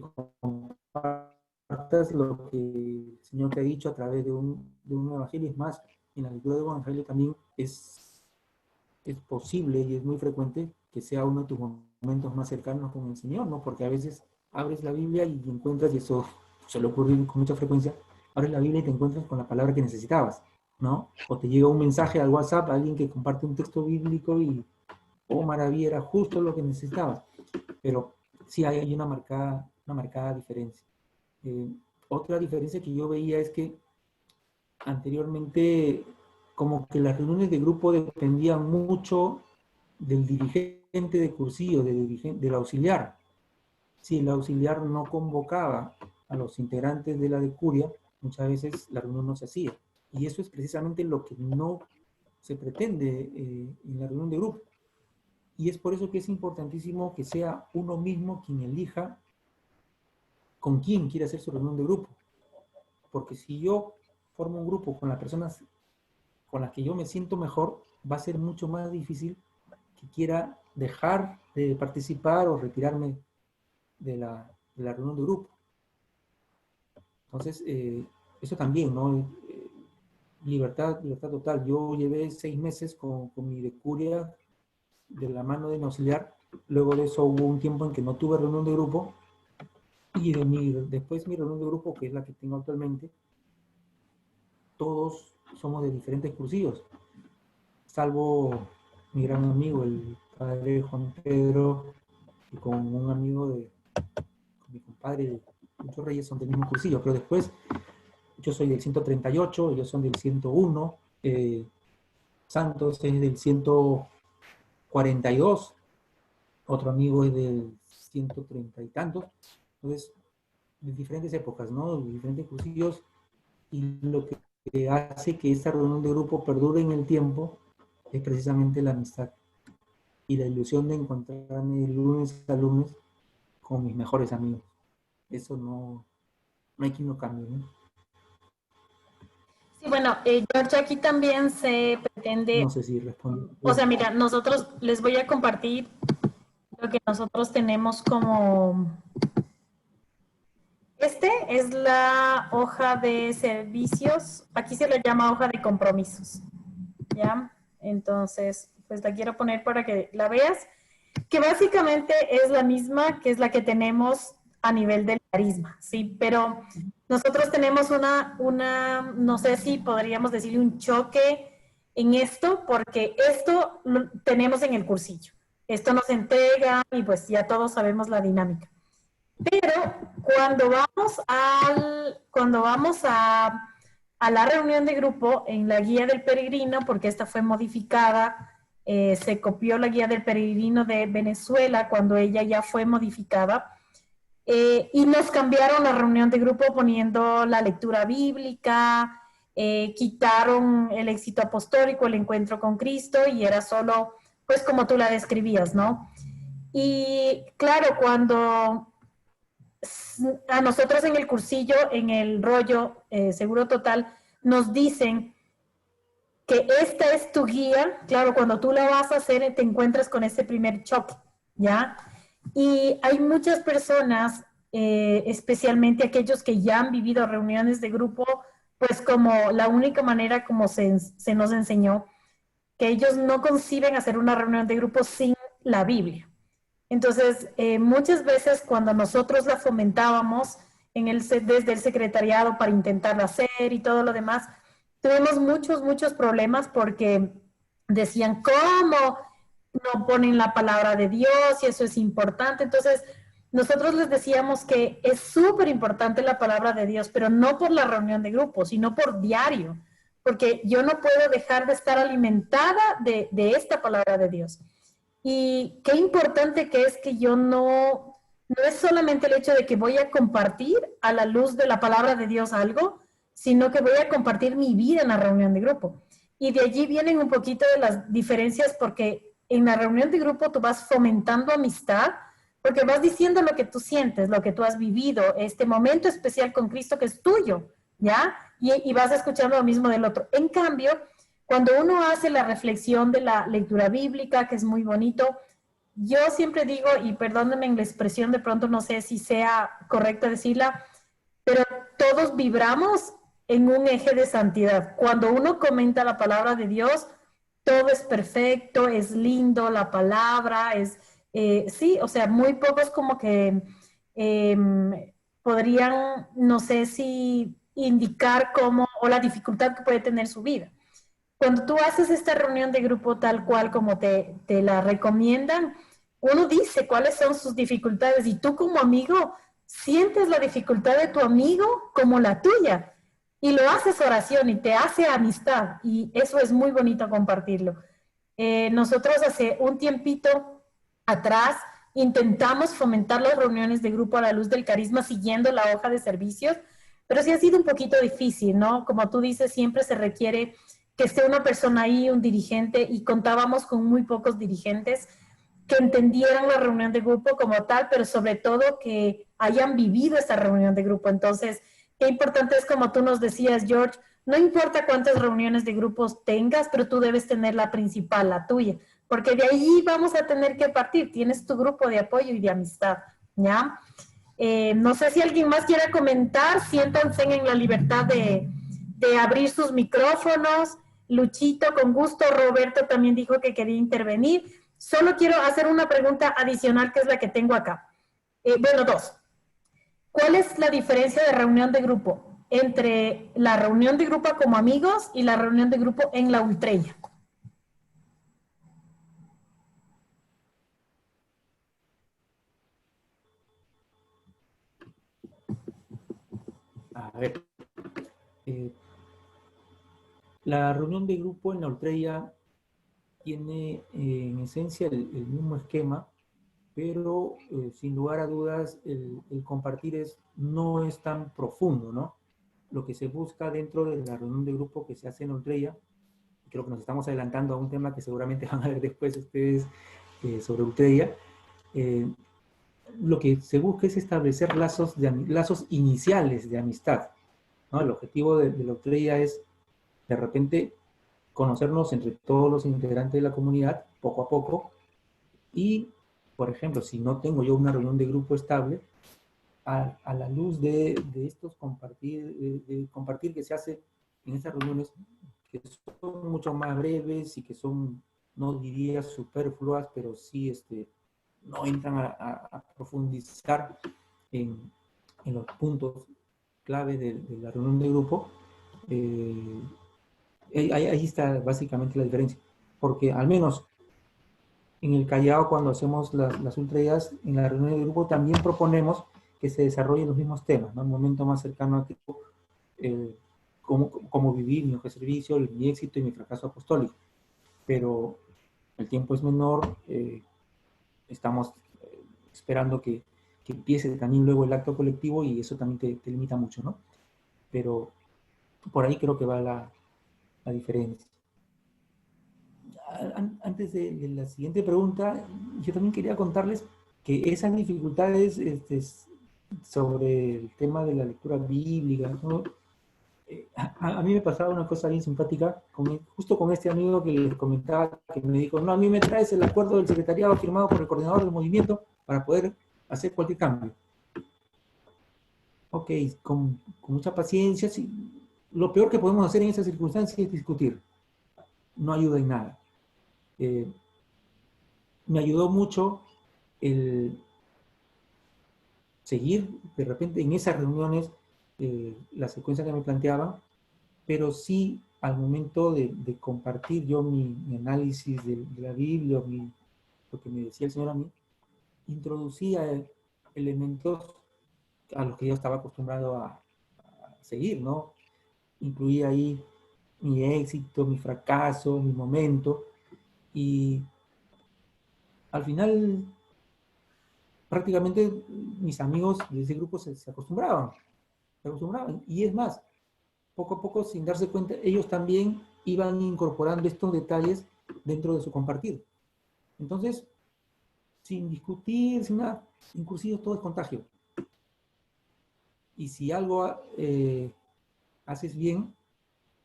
compartas lo que el Señor te ha dicho a través de un evangelio. Es más, en la lectura del evangelio también es posible y es muy frecuente que sea uno de tus momentos más cercanos con el Señor, ¿no? Porque a veces abres la Biblia y encuentras, y eso suele ocurrir con mucha frecuencia, abres la Biblia y te encuentras con la palabra que necesitabas, ¿no? O te llega un mensaje al WhatsApp a alguien que comparte un texto bíblico y, oh, maravilla, era justo lo que necesitabas. Pero sí hay una marcada diferencia. Otra diferencia que yo veía es que anteriormente como que las reuniones de grupo dependían mucho del dirigente de cursillo, del auxiliar. Si el auxiliar no convocaba a los integrantes de la decuria, muchas veces la reunión no se hacía. Y eso es precisamente lo que no se pretende en la reunión de grupo. Y es por eso que es importantísimo que sea uno mismo quien elija con quién quiere hacer su reunión de grupo. Porque si yo formo un grupo con las personas con las que yo me siento mejor, va a ser mucho más difícil que quiera dejar de participar o retirarme de la reunión de grupo. Entonces, eso también, ¿no? Libertad total. Yo llevé 6 meses con mi decuria de la mano de mi auxiliar. Luego de eso hubo un tiempo en que no tuve reunión de grupo. Y después mi reunión de grupo, que es la que tengo actualmente, todos somos de diferentes cursillos, salvo mi gran amigo, el padre Juan Pedro, y con un amigo con mi compadre, muchos reyes son del mismo cursillo, pero después yo soy del 138, ellos son del 101, Santos es del 142, otro amigo es del 130 y tantos. Entonces, de diferentes épocas, ¿no? De diferentes cursillos, y lo que hace que esta reunión de grupo perdure en el tiempo es precisamente la amistad y la ilusión de encontrarme lunes a lunes con mis mejores amigos. Eso no hay quien lo cambie, ¿no? Sí, bueno, George, aquí también se pretende, No sé si respondo. o sea, mira, nosotros les voy a compartir lo que nosotros tenemos como, es la hoja de servicios, aquí se le llama hoja de compromisos, ¿ya? Entonces, pues la quiero poner para que la veas, que básicamente es la misma que es la que tenemos a nivel del carisma, ¿sí? Pero nosotros tenemos no sé si podríamos decir un choque en esto, porque esto lo tenemos en el cursillo. Esto nos entrega y pues ya todos sabemos la dinámica. Pero cuando vamos a la reunión de grupo en la guía del peregrino, porque esta fue modificada, se copió la guía del peregrino de Venezuela cuando ella ya fue modificada, y nos cambiaron la reunión de grupo poniendo la lectura bíblica, quitaron el éxito apostólico, el encuentro con Cristo, y era solo, pues como tú la describías, ¿no? Y claro, cuando a nosotros en el cursillo, en el rollo Seguro Total, nos dicen que esta es tu guía, claro, cuando tú la vas a hacer te encuentras con ese primer choque, ¿ya? Y hay muchas personas, especialmente aquellos que ya han vivido reuniones de grupo, pues como la única manera como se nos enseñó, que ellos no conciben hacer una reunión de grupo sin la Biblia. Entonces, muchas veces cuando nosotros la fomentábamos desde el secretariado para intentarla hacer y todo lo demás, tuvimos muchos problemas porque decían, ¿cómo no ponen la palabra de Dios y eso es importante? Entonces, nosotros les decíamos que es súper importante la palabra de Dios, pero no por la reunión de grupo, sino por diario, porque yo no puedo dejar de estar alimentada de esta palabra de Dios. Y qué importante que es que yo no es solamente el hecho de que voy a compartir a la luz de la palabra de Dios algo, sino que voy a compartir mi vida en la reunión de grupo. Y de allí vienen un poquito de las diferencias porque en la reunión de grupo tú vas fomentando amistad, porque vas diciendo lo que tú sientes, lo que tú has vivido, este momento especial con Cristo que es tuyo, ¿ya? Y vas escuchando lo mismo del otro. En cambio, cuando uno hace la reflexión de la lectura bíblica, que es muy bonito, yo siempre digo, y perdónenme en la expresión, de pronto no sé si sea correcta decirla, pero todos vibramos en un eje de santidad. Cuando uno comenta la palabra de Dios, todo es perfecto, es lindo, la palabra es, sí, o sea, muy pocos como que podrían, no sé si indicar cómo, o la dificultad que puede tener su vida. Cuando tú haces esta reunión de grupo tal cual como te la recomiendan, uno dice cuáles son sus dificultades y tú como amigo sientes la dificultad de tu amigo como la tuya y lo haces oración y te hace amistad y eso es muy bonito compartirlo. Nosotros hace un tiempito atrás intentamos fomentar las reuniones de grupo a la luz del carisma siguiendo la hoja de servicios, pero sí ha sido un poquito difícil, ¿no? Como tú dices, siempre se requiere que esté una persona ahí, un dirigente, y contábamos con muy pocos dirigentes que entendieran la reunión de grupo como tal, pero sobre todo que hayan vivido esa reunión de grupo. Entonces, qué importante es, como tú nos decías, George, no importa cuántas reuniones de grupos tengas, pero tú debes tener la principal, la tuya, porque de ahí vamos a tener que partir. Tienes tu grupo de apoyo y de amistad, ¿ya? No sé si alguien más quiera comentar, siéntanse en la libertad de abrir sus micrófonos. Luchito, con gusto. Roberto también dijo que quería intervenir. Solo quiero hacer una pregunta adicional, que es la que tengo acá. Bueno, dos. ¿Cuál es la diferencia de reunión de grupo entre la reunión de grupo como amigos y la reunión de grupo en la ultrella? A ver, la reunión de grupo en la ultrella tiene en esencia el mismo esquema, pero sin lugar a dudas el compartir no es tan profundo, ¿no? Lo que se busca dentro de la reunión de grupo que se hace en Ultrella, creo que nos estamos adelantando a un tema que seguramente van a ver después ustedes sobre Ultrella, lo que se busca es establecer lazos iniciales de amistad, ¿no? El objetivo de la Ultrella es de repente conocernos entre todos los integrantes de la comunidad, poco a poco, y, por ejemplo, si no tengo yo una reunión de grupo estable, a la luz de estos compartir que se hace en estas reuniones, que son mucho más breves y que son, no diría superfluas, pero sí no entran a profundizar en los puntos clave de la reunión de grupo, ahí está básicamente la diferencia. Porque al menos en el Callao, cuando hacemos las ultrellas, en la reunión de grupo también proponemos que se desarrollen los mismos temas, ¿no? Un momento más cercano a tipo, cómo vivir mi hoja de servicio, mi éxito y mi fracaso apostólico. Pero el tiempo es menor, estamos esperando que empiece también luego el acto colectivo y eso también te limita mucho, ¿no? Pero por ahí creo que va la diferencia. antes de la siguiente pregunta, yo también quería contarles que esas dificultades sobre el tema de la lectura bíblica, ¿no? A mí me pasaba una cosa bien simpática, justo con este amigo que les comentaba, que me dijo, no, a mí me traes el acuerdo del secretariado firmado por el coordinador del movimiento para poder hacer cualquier cambio. Ok, con mucha paciencia. Sí. Lo peor que podemos hacer en esas circunstancias es discutir. No ayuda en nada. Me ayudó mucho el seguir de repente en esas reuniones la secuencia que me planteaban, pero sí al momento de compartir yo mi análisis de la Biblia, lo que me decía el Señor a mí, introducía elementos a los que yo estaba acostumbrado a seguir, ¿no? Incluía ahí mi éxito, mi fracaso, mi momento, y al final prácticamente mis amigos de ese grupo se acostumbraban, y es más, poco a poco, sin darse cuenta, ellos también iban incorporando estos detalles dentro de su compartir. Entonces, sin discutir, sin nada, inclusive todo es contagio. Y si algo haces bien,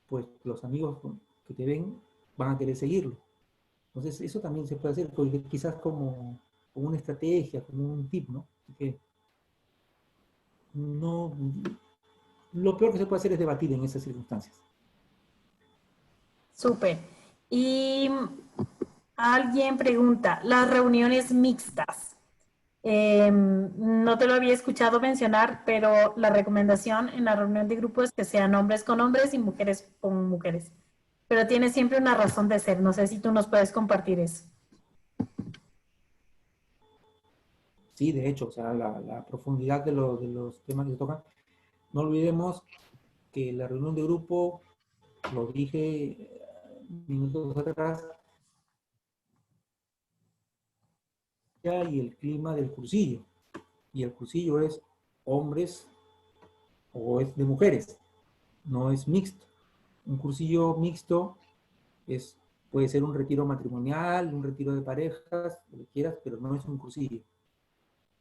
pues los amigos que te ven van a querer seguirlo. Entonces, eso también se puede hacer, porque quizás como una estrategia, como un tip, ¿no? Que no, lo peor que se puede hacer es debatir en esas circunstancias. Súper. Y alguien pregunta, las reuniones mixtas. No te lo había escuchado mencionar, pero la recomendación en la reunión de grupo es que sean hombres con hombres y mujeres con mujeres. Pero tiene siempre una razón de ser. No sé si tú nos puedes compartir eso. Sí, de hecho, o sea, la profundidad de los temas que se tocan. No olvidemos que la reunión de grupo, lo dije minutos atrás, y el clima del cursillo. Y el cursillo es hombres o es de mujeres, no es mixto. Un cursillo mixto puede ser un retiro matrimonial, un retiro de parejas, lo que quieras, pero no es un cursillo.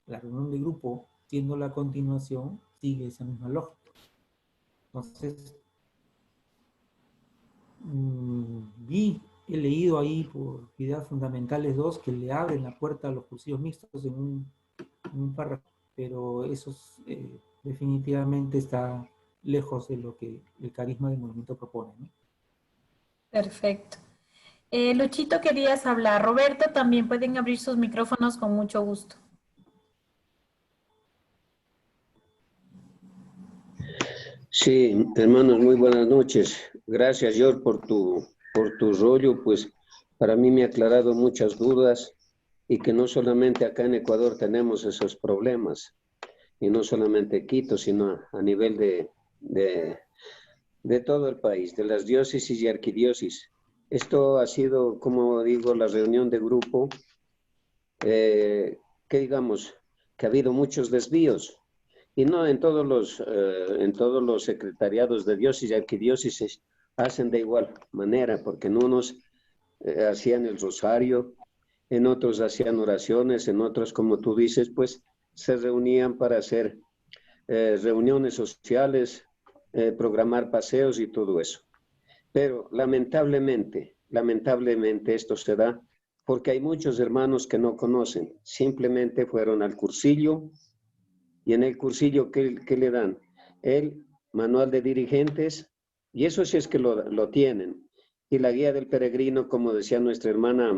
La reunión de grupo, siendo la continuación, sigue esa misma lógica. Entonces, he leído ahí por Ideas Fundamentales 2 que le abren la puerta a los cursillos mixtos en un párrafo, pero eso definitivamente está lejos de lo que el carisma del movimiento propone, ¿no? Perfecto. Luchito, querías hablar. Roberto, también pueden abrir sus micrófonos con mucho gusto. Sí, hermanos, muy buenas noches. Gracias, George, por tu rollo, pues para mí me ha aclarado muchas dudas y que no solamente acá en Ecuador tenemos esos problemas, y no solamente Quito, sino a nivel de todo el país, de las diócesis y arquidiócesis. Esto ha sido, como digo, la reunión de grupo, que digamos, que ha habido muchos desvíos. Y no en todos los secretariados de diócesis y arquidiócesis hacen de igual manera, porque en unos hacían el rosario, en otros hacían oraciones, en otros, como tú dices, pues se reunían para hacer reuniones sociales, programar paseos y todo eso. Pero lamentablemente esto se da porque hay muchos hermanos que no conocen, simplemente fueron al cursillo. Y en el cursillo, ¿qué le dan? El manual de dirigentes, y eso sí es que lo tienen. Y la guía del peregrino, como decía nuestra hermana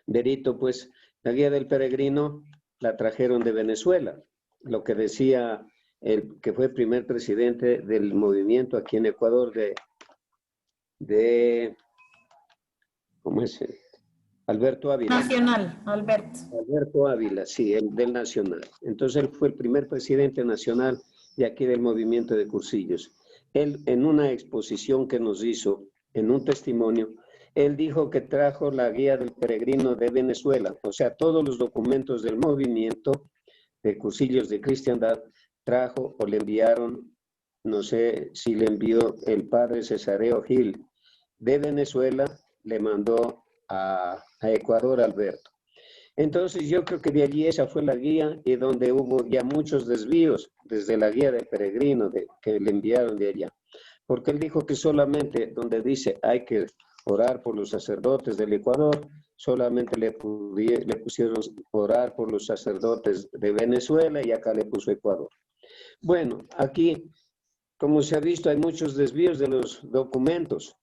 Berito, pues la guía del peregrino la trajeron de Venezuela. Lo que decía el que fue primer presidente del movimiento aquí en Ecuador ¿cómo es? Alberto Ávila. Nacional, Alberto. Alberto Ávila, sí, el del Nacional. Entonces él fue el primer presidente nacional de aquí del movimiento de cursillos. Él, en una exposición que nos hizo, en un testimonio, él dijo que trajo la guía del peregrino de Venezuela, o sea, todos los documentos del movimiento de cursillos de cristiandad trajo o le enviaron, no sé si le envió el padre Cesareo Gil de Venezuela, le mandó a Ecuador Alberto. Entonces yo creo que de allí esa fue la guía y donde hubo ya muchos desvíos desde la guía del peregrino que le enviaron de allá. Porque él dijo que solamente donde dice hay que orar por los sacerdotes del Ecuador, solamente le pusieron orar por los sacerdotes de Venezuela y acá le puso Ecuador. Bueno, aquí, como se ha visto, hay muchos desvíos de los documentos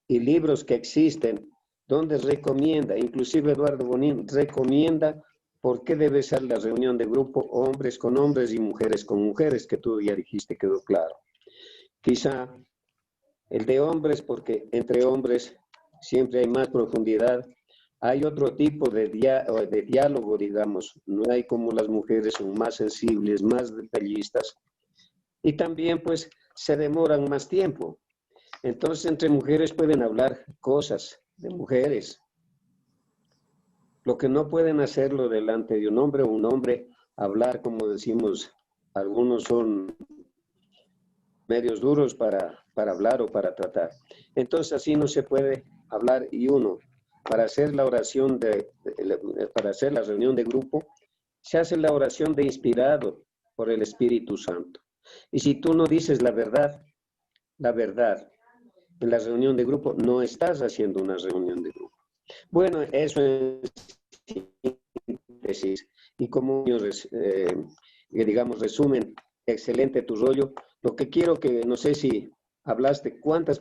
y libros que existen donde recomienda, inclusive Eduardo Bonín recomienda por qué debe ser la reunión de grupo hombres con hombres y mujeres con mujeres, que tú ya dijiste, quedó claro. Quizá el de hombres, porque entre hombres siempre hay más profundidad, hay otro tipo de diálogo, digamos, no hay como las mujeres son más sensibles, más detallistas, y también pues se demoran más tiempo. Entonces entre mujeres pueden hablar cosas de mujeres, lo que no pueden hacerlo delante de un hombre hablar, como decimos, algunos son medios duros para hablar o para tratar. Entonces así no se puede hablar y uno, para hacer la oración para hacer la reunión de grupo, se hace la oración de inspirado por el Espíritu Santo. Y si tú no dices la verdad, en la reunión de grupo, no estás haciendo una reunión de grupo. Bueno, eso es síntesis. Y como digamos, resumen, excelente tu rollo. Lo que quiero que, no sé si hablaste, cuántos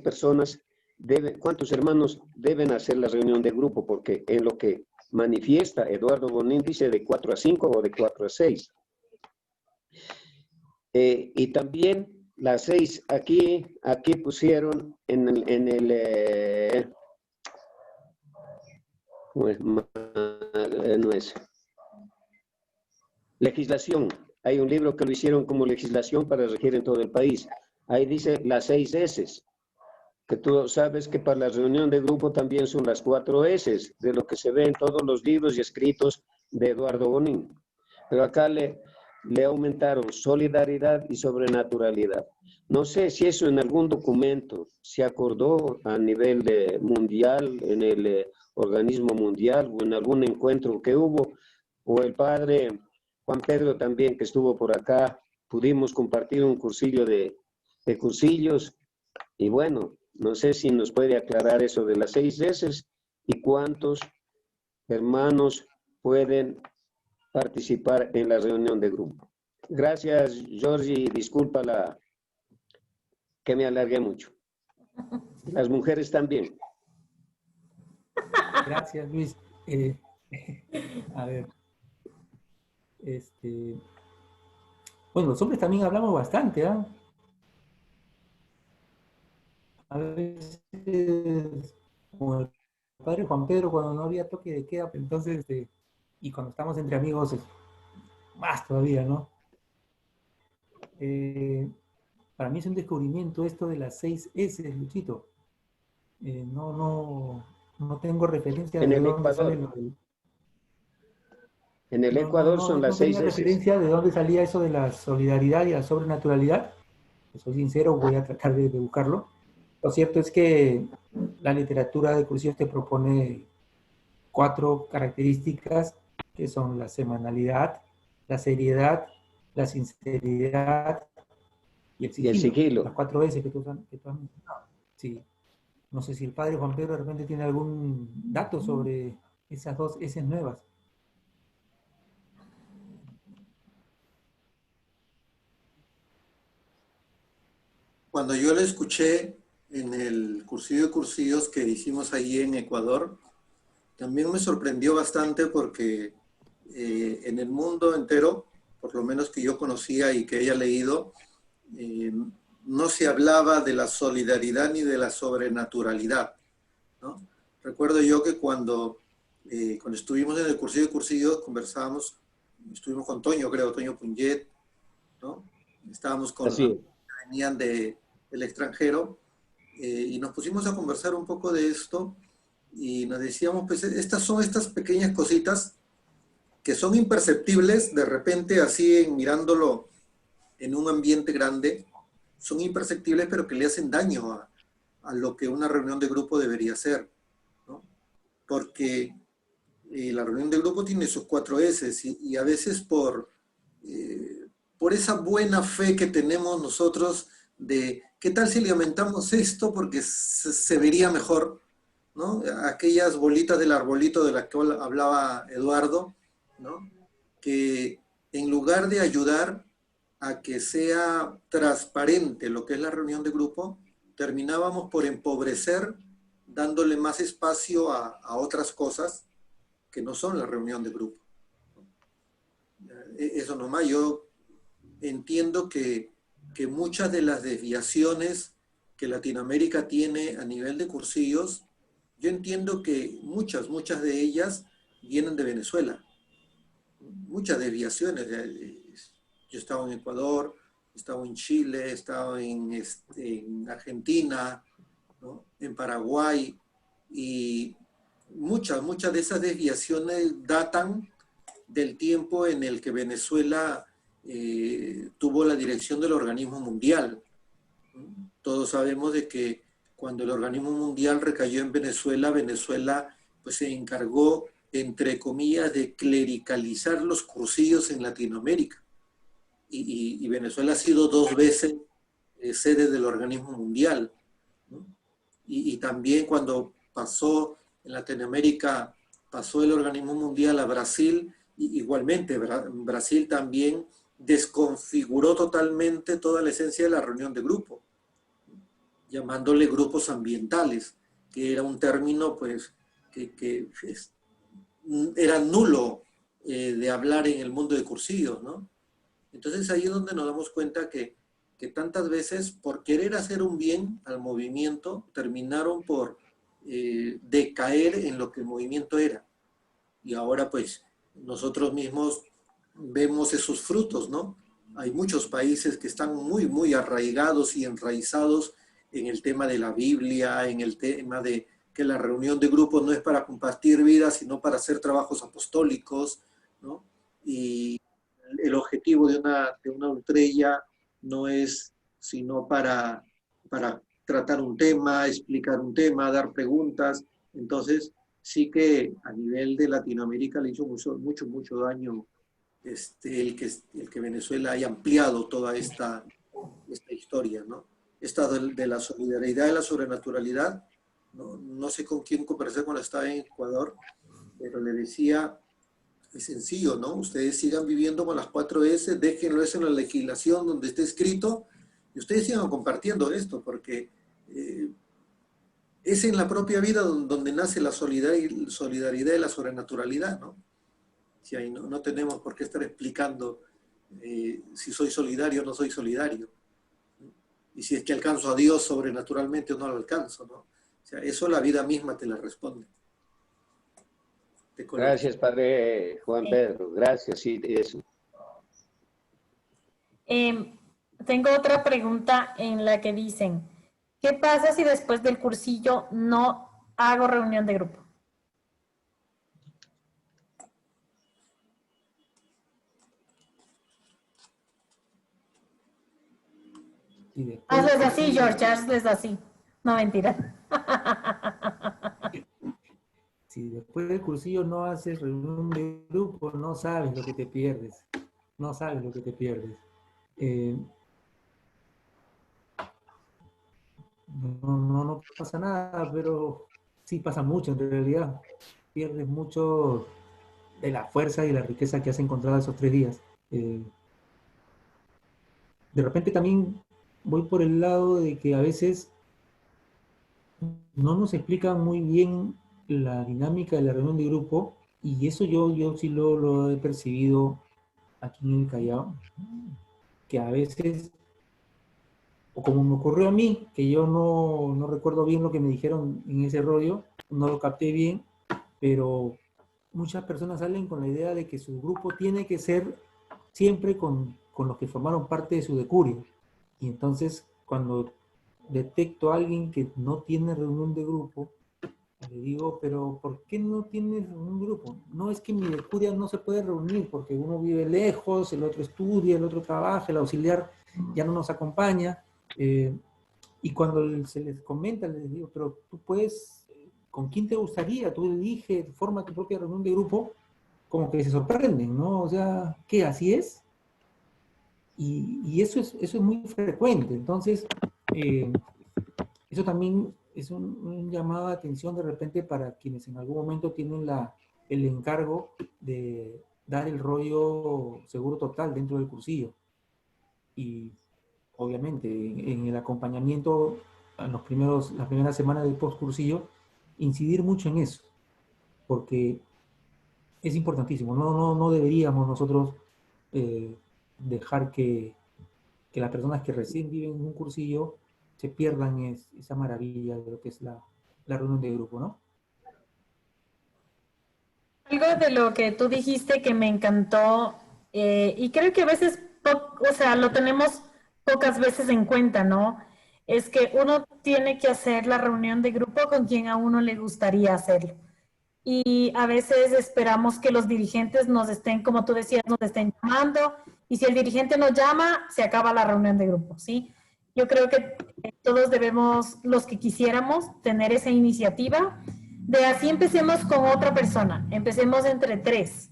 hermanos deben hacer la reunión de grupo, porque en lo que manifiesta Eduardo Bonín dice de 4 a 5 o de 4 a 6. Y también las 6, aquí pusieron no es legislación. Hay un libro que lo hicieron como legislación para regir en todo el país. Ahí dice las 6 S, que tú sabes que para la reunión de grupo también son las 4 S, de lo que se ve en todos los libros y escritos de Eduardo Bonín. Pero acá le aumentaron solidaridad y sobrenaturalidad. No sé si eso en algún documento se acordó a nivel mundial, en el organismo mundial o en algún encuentro que hubo, o el padre Juan Pedro también, que estuvo por acá, pudimos compartir un cursillo de cursillos, y bueno, no sé si nos puede aclarar eso de las 6 veces y cuántos hermanos pueden participar en la reunión de grupo. Gracias, Georgie, disculpa que me alargué mucho. Las mujeres también. Gracias, Luis. A ver. Bueno, los hombres también hablamos bastante, ¿ah? A veces, como el padre Juan Pedro, cuando no había toque de queda, entonces, y cuando estamos entre amigos, más todavía, ¿no? Para mí es un descubrimiento esto de las 6 S, Luchito. No tengo referencia en de el dónde Ecuador. sale lo del... En el Ecuador son las 6 tengo S. referencia de dónde salía eso de la solidaridad y la sobrenaturalidad. Soy sincero, voy a tratar de buscarlo. Lo cierto es que la literatura de Cursillos te propone 4 características que son la semanalidad, la seriedad, la sinceridad y el sigilo. Las 4 S que tú has mencionado. Sí. No sé si el padre Juan Pedro de repente tiene algún dato sobre esas 2 S nuevas. Cuando yo lo escuché en el cursillo de cursillos que hicimos allí en Ecuador, también me sorprendió bastante porque en el mundo entero, por lo menos que yo conocía y que haya leído, no se hablaba de la solidaridad ni de la sobrenaturalidad, ¿no? Recuerdo yo que cuando estuvimos en el cursillo de cursillos conversábamos, estuvimos con Toño, creo, Toño Punget, ¿no? Estábamos con los que venían del extranjero y nos pusimos a conversar un poco de esto y nos decíamos, pues estas son estas pequeñas cositas que son imperceptibles de repente así mirándolo en un ambiente grande, son imperceptibles pero que le hacen daño a lo que una reunión de grupo debería ser. porque la reunión del grupo tiene esos 4 S y a veces por esa buena fe que tenemos nosotros de qué tal si le aumentamos esto porque se vería mejor, ¿no? Aquellas bolitas del arbolito de las que hablaba Eduardo, ¿no? Que en lugar de ayudar a que sea transparente lo que es la reunión de grupo, terminábamos por empobrecer, dándole más espacio a otras cosas que no son la reunión de grupo. Eso nomás, yo entiendo que muchas de las desviaciones que Latinoamérica tiene a nivel de cursillos, yo entiendo que muchas de ellas vienen de Venezuela. Muchas desviaciones. Yo he estado en Ecuador, he estado en Chile, he estado en Argentina, ¿no? En Paraguay, y muchas de esas desviaciones datan del tiempo en el que Venezuela tuvo la dirección del organismo mundial. Todos sabemos de que cuando el organismo mundial recayó en Venezuela, Venezuela pues se encargó, entre comillas, de clericalizar los cursillos en Latinoamérica. Y Venezuela ha sido 2 veces sede del organismo mundial, ¿no? Y también cuando pasó en Latinoamérica, pasó el organismo mundial a Brasil, y igualmente Brasil también desconfiguró totalmente toda la esencia de la reunión de grupo, llamándole grupos ambientales, que era un término pues que era nulo de hablar en el mundo de cursillos, ¿no? Entonces ahí es donde nos damos cuenta que tantas veces por querer hacer un bien al movimiento terminaron por decaer en lo que el movimiento era. Y ahora pues nosotros mismos vemos esos frutos, ¿no? Hay muchos países que están muy arraigados y enraizados en el tema de la Biblia, en el tema de que la reunión de grupo no es para compartir vidas, sino para hacer trabajos apostólicos, ¿no? Y el objetivo de una ultrella no es sino para tratar un tema, explicar un tema, dar preguntas. Entonces, sí que a nivel de Latinoamérica le hizo mucho daño el que Venezuela haya ampliado toda esta historia, ¿no? Esta de la solidaridad y la sobrenaturalidad. No sé con quién conversé cuando estaba en Ecuador, pero le decía, es sencillo, ¿no? Ustedes sigan viviendo con las 4 S, déjenlo eso en la legislación donde esté escrito, y ustedes sigan compartiendo esto, porque es en la propia vida donde nace la solidaridad y la sobrenaturalidad, ¿no? Si ahí no tenemos por qué estar explicando si soy solidario o no soy solidario, ¿no? Y si es que alcanzo a Dios sobrenaturalmente o no lo alcanzo, ¿no? O sea, eso la vida misma te la responde. Gracias, Padre Juan Pedro. Gracias, sí, eso. Tengo otra pregunta en la que dicen, ¿qué pasa si después del cursillo no hago reunión de grupo? Hazles así, George, hazles así. No, mentira. Si después del cursillo no haces reunión de grupo, no sabes lo que te pierdes. No sabes lo que te pierdes. No pasa nada, pero sí pasa mucho en realidad. Pierdes mucho de la fuerza y la riqueza que has encontrado esos 3 días. De repente también voy por el lado de que a veces no nos explican muy bien la dinámica de la reunión de grupo, y eso yo sí lo he percibido aquí en el Callao, que a veces, o como me ocurrió a mí, que yo no recuerdo bien lo que me dijeron en ese rollo, no lo capté bien, pero muchas personas salen con la idea de que su grupo tiene que ser siempre con los que formaron parte de su decurio. Y entonces, cuando detecto a alguien que no tiene reunión de grupo, le digo, pero ¿por qué no tienes reunión de grupo? No, es que mi decuria no se puede reunir porque uno vive lejos, el otro estudia, el otro trabaja, el auxiliar ya no nos acompaña. Y cuando se les comenta, les digo, pero tú puedes ¿con quién te gustaría? Tú eliges, forma tu propia reunión de grupo, como que se sorprenden, ¿no? O sea, ¿qué? ¿Así es? Y eso es muy frecuente. Entonces, eso también es un llamado de atención de repente para quienes en algún momento tienen el encargo de dar el rollo seguro total dentro del cursillo. Y obviamente en el acompañamiento en las primeras semanas del postcursillo, incidir mucho en eso, porque es importantísimo. No deberíamos nosotros dejar que las personas que recién viven en un cursillo se pierdan esa maravilla de lo que es la reunión de grupo, ¿no? Algo de lo que tú dijiste que me encantó, y creo que a veces, o sea, lo tenemos pocas veces en cuenta, ¿no? Es que uno tiene que hacer la reunión de grupo con quien a uno le gustaría hacerlo. Y a veces esperamos que los dirigentes nos estén, como tú decías, nos estén llamando, y si el dirigente nos llama, se acaba la reunión de grupo, ¿sí? Yo creo que todos debemos, los que quisiéramos, tener esa iniciativa de así empecemos con otra persona, empecemos entre 3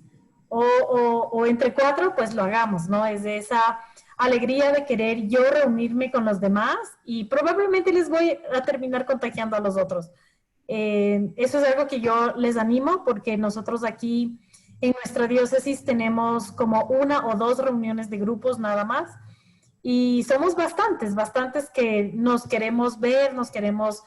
o entre 4, pues lo hagamos, ¿no? Es de esa alegría de querer yo reunirme con los demás y probablemente les voy a terminar contagiando a los otros. Eso es algo que yo les animo porque nosotros aquí en nuestra diócesis tenemos como 1 o 2 reuniones de grupos nada más y somos bastantes que nos queremos ver, nos queremos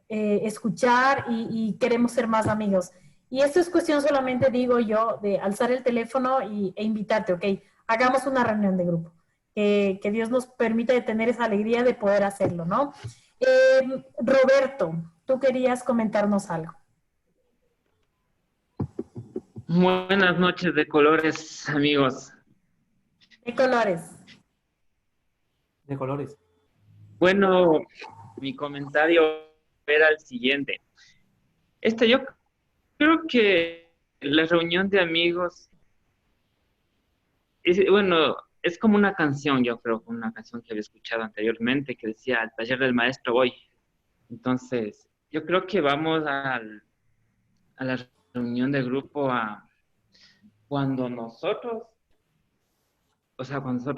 escuchar y queremos ser más amigos. Y esto es cuestión solamente, digo yo, de alzar el teléfono e invitarte, ok, hagamos una reunión de grupo. Que Dios nos permita tener esa alegría de poder hacerlo, ¿no? Roberto, tú querías comentarnos algo. Buenas noches de colores, amigos. ¿Qué colores? De colores. Bueno, mi comentario era el siguiente. Yo creo que la reunión de amigos es como una canción, yo creo, una canción que había escuchado anteriormente que decía, al taller del maestro voy. Entonces, yo creo que vamos a la reunión de grupo cuando nosotros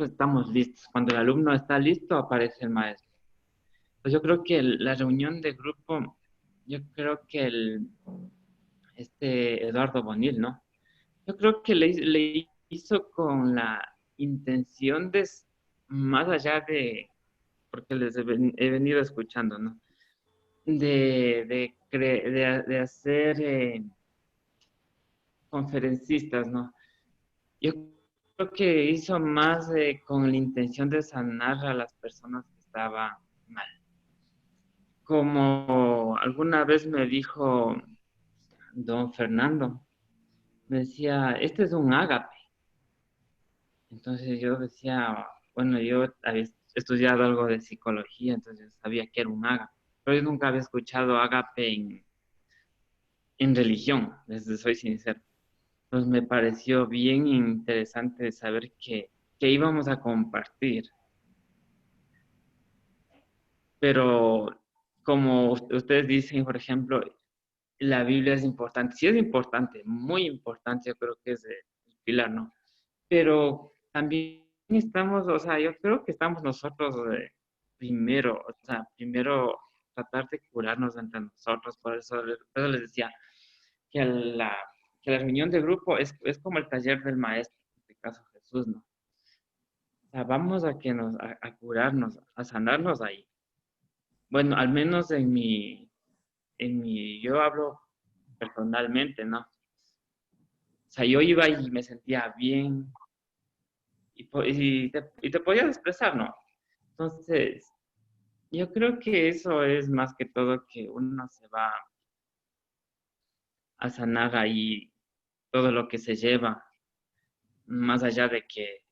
estamos listos. Cuando el alumno está listo, aparece el maestro. Pues yo creo que la reunión de grupo, yo creo que Eduardo Bonil, ¿no? Yo creo que le hizo con la intención de, más allá de, porque les he venido escuchando, ¿no? De hacer conferencistas, ¿no? Yo creo que hizo más con la intención de sanar a las personas que estaban mal. Como alguna vez me dijo don Fernando, me decía, este es un ágape. Entonces yo decía, bueno, yo había estudiado algo de psicología, entonces sabía que era un ágape, pero yo nunca había escuchado ágape en religión, les soy sincero. Entonces me pareció bien interesante saber que íbamos a compartir. Pero como ustedes dicen, por ejemplo, la Biblia es importante. Sí es importante, muy importante, yo creo que es el pilar, ¿no? Pero también estamos, o sea, yo creo que estamos nosotros primero tratar de curarnos entre nosotros. Por eso les decía que la reunión de grupo es como el taller del maestro, en este caso Jesús, ¿no? O sea, vamos a curarnos, a sanarnos ahí. Bueno, al menos yo hablo personalmente, ¿no? O sea, yo iba y me sentía bien y te podías expresar, ¿no? Entonces, yo creo que eso es más que todo que uno se va a sanar ahí todo lo que se lleva, más allá de que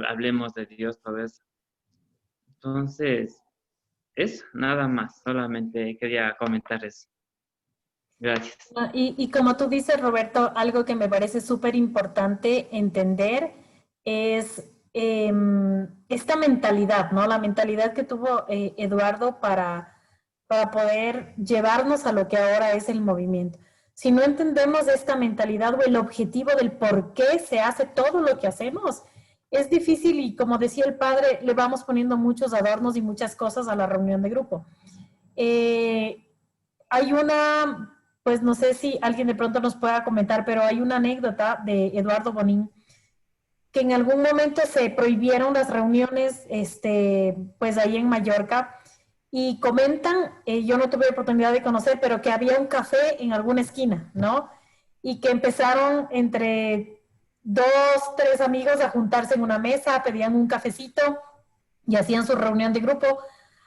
hablemos de Dios, todo eso. Entonces, eso, nada más, solamente quería comentar eso. Gracias. Y como tú dices, Roberto, algo que me parece súper importante entender es esta mentalidad, ¿no? La mentalidad que tuvo Eduardo para para poder llevarnos a lo que ahora es el movimiento. Si no entendemos esta mentalidad o el objetivo del por qué se hace todo lo que hacemos, es difícil y como decía el padre, le vamos poniendo muchos adornos y muchas cosas a la reunión de grupo. Hay una, pues no sé si alguien de pronto nos pueda comentar, pero hay una anécdota de Eduardo Bonín, que en algún momento se prohibieron las reuniones, pues ahí en Mallorca, y comentan, yo no tuve oportunidad de conocer, pero que había un café en alguna esquina, ¿no? Y que empezaron entre 2, 3 amigos a juntarse en una mesa, pedían un cafecito y hacían su reunión de grupo,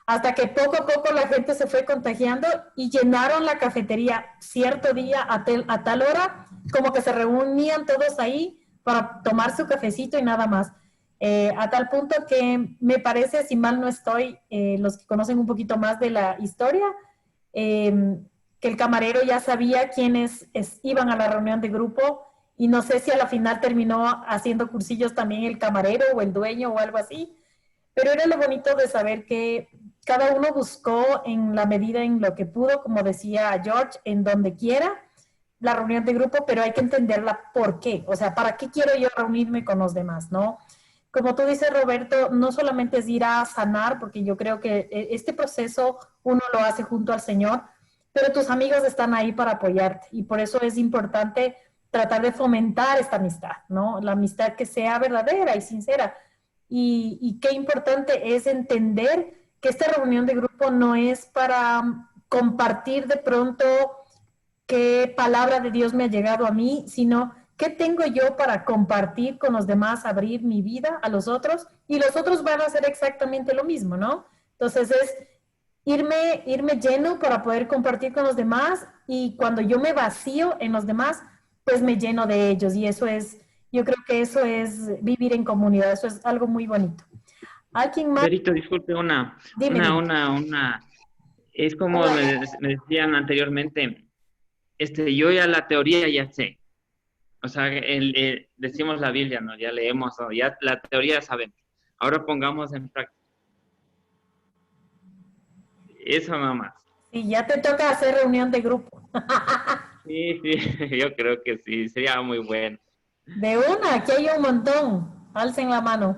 hasta que poco a poco la gente se fue contagiando y llenaron la cafetería cierto día a tal hora, como que se reunían todos ahí para tomar su cafecito y nada más. A tal punto que me parece, si mal no estoy, los que conocen un poquito más de la historia, que el camarero ya sabía quiénes iban a la reunión de grupo y no sé si a la final terminó haciendo cursillos también el camarero o el dueño o algo así, pero era lo bonito de saber que cada uno buscó en la medida en lo que pudo, como decía George, en donde quiera, la reunión de grupo, pero hay que entenderla por qué, o sea, ¿para qué quiero yo reunirme con los demás, no? Como tú dices, Roberto, no solamente es ir a sanar, porque yo creo que este proceso uno lo hace junto al Señor, pero tus amigos están ahí para apoyarte y por eso es importante tratar de fomentar esta amistad, ¿no? La amistad que sea verdadera y sincera. Y qué importante es entender que esta reunión de grupo no es para compartir de pronto qué palabra de Dios me ha llegado a mí, sino qué tengo yo para compartir con los demás, abrir mi vida a los otros, y los otros van a hacer exactamente lo mismo, ¿no? Entonces es irme lleno para poder compartir con los demás, y cuando yo me vacío en los demás, pues me lleno de ellos, y eso es, yo creo que eso es vivir en comunidad, eso es algo muy bonito. ¿Alguien más? Berito, disculpe, Dime. Es como me decían anteriormente, yo ya la teoría ya sé. O sea, decimos la Biblia, ¿no? Ya leemos, ¿no? Ya la teoría sabemos. Ahora pongamos en práctica. Eso nomás. Sí, ya te toca hacer reunión de grupo. Sí, yo creo que sí, sería muy bueno. De una, aquí hay un montón. Alcen la mano.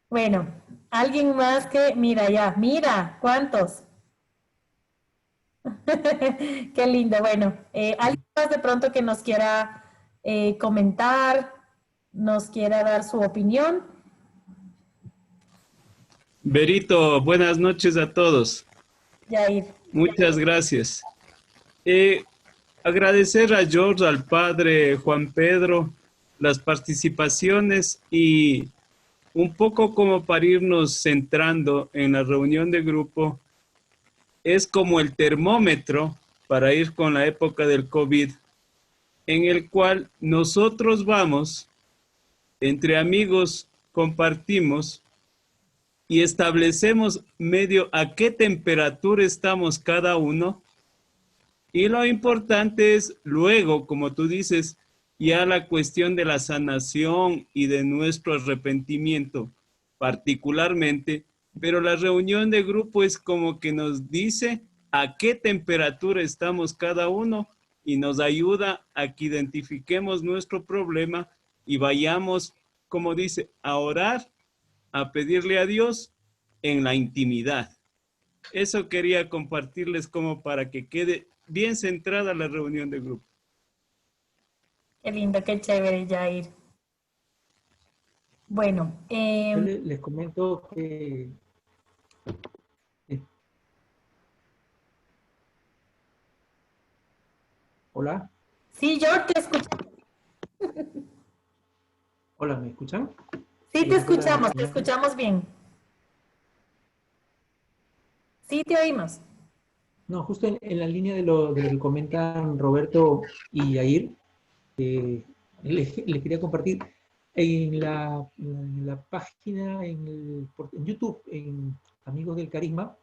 Bueno, alguien más que, mira, ¿cuántos? Qué lindo, bueno, alguien más de pronto que nos quiera comentar, nos quiera dar su opinión. Berito, buenas noches a todos. Yair. Muchas gracias. Agradecer a George, al padre Juan Pedro, las participaciones y un poco como para irnos centrando en la reunión de grupo, es como el termómetro para ir con la época del COVID, en el cual nosotros vamos, entre amigos compartimos y establecemos medio a qué temperatura estamos cada uno. Y lo importante es luego, como tú dices, ya la cuestión de la sanación y de nuestro arrepentimiento particularmente, pero la reunión de grupo es como que nos dice a qué temperatura estamos cada uno y nos ayuda a que identifiquemos nuestro problema y vayamos, como dice, a orar, a pedirle a Dios en la intimidad. Eso quería compartirles como para que quede bien centrada la reunión de grupo. Qué lindo, qué chévere, Jair. Bueno, Yo les comento que... Hola. Sí, yo te escucho. Hola, ¿me escuchan? Sí, te escuchamos bien. Sí, te oímos. No, justo en la línea de lo que comentan Roberto y Yair, les quería compartir en la página, en YouTube, en Amigos del Carisma,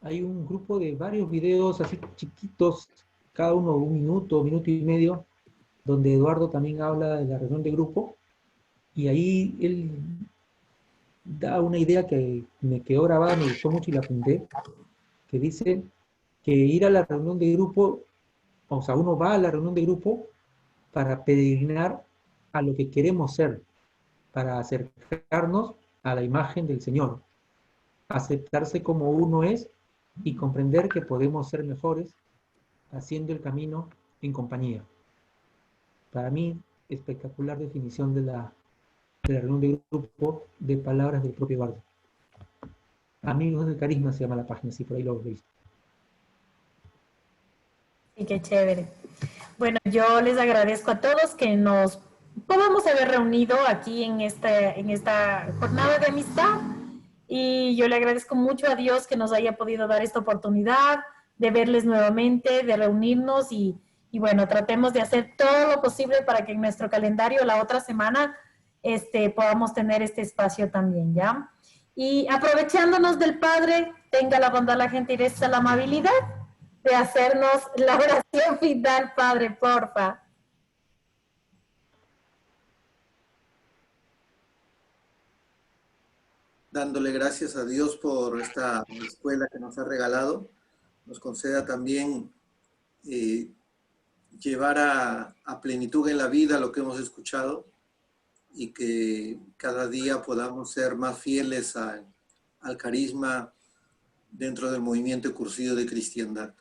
hay un grupo de varios videos así chiquitos, cada uno 1 minuto, 1 minuto y medio, donde Eduardo también habla de la reunión de grupo, y ahí él da una idea que me quedó grabada, me gustó mucho y la apunté, que dice que ir a la reunión de grupo, o sea, uno va a la reunión de grupo para peregrinar a lo que queremos ser, para acercarnos a la imagen del Señor, aceptarse como uno es y comprender que podemos ser mejores haciendo el camino en compañía. Para mí, espectacular definición de la reunión de grupo de palabras del propio Eduardo. Amigos del Carisma se llama la página, si por ahí lo veis. Sí, qué chévere. Bueno, yo les agradezco a todos que nos podamos haber reunido aquí en esta jornada de amistad, y yo le agradezco mucho a Dios que nos haya podido dar esta oportunidad de verles nuevamente, de reunirnos y bueno, tratemos de hacer todo lo posible para que en nuestro calendario la otra semana podamos tener este espacio también, ¿ya? Y aprovechándonos del Padre, tenga la bondad, la gentileza, la amabilidad de hacernos la oración final, Padre, porfa. Dándole gracias a Dios por esta escuela que nos ha regalado, nos conceda también llevar a plenitud en la vida lo que hemos escuchado, y que cada día podamos ser más fieles al carisma dentro del movimiento cursillo de cristiandad.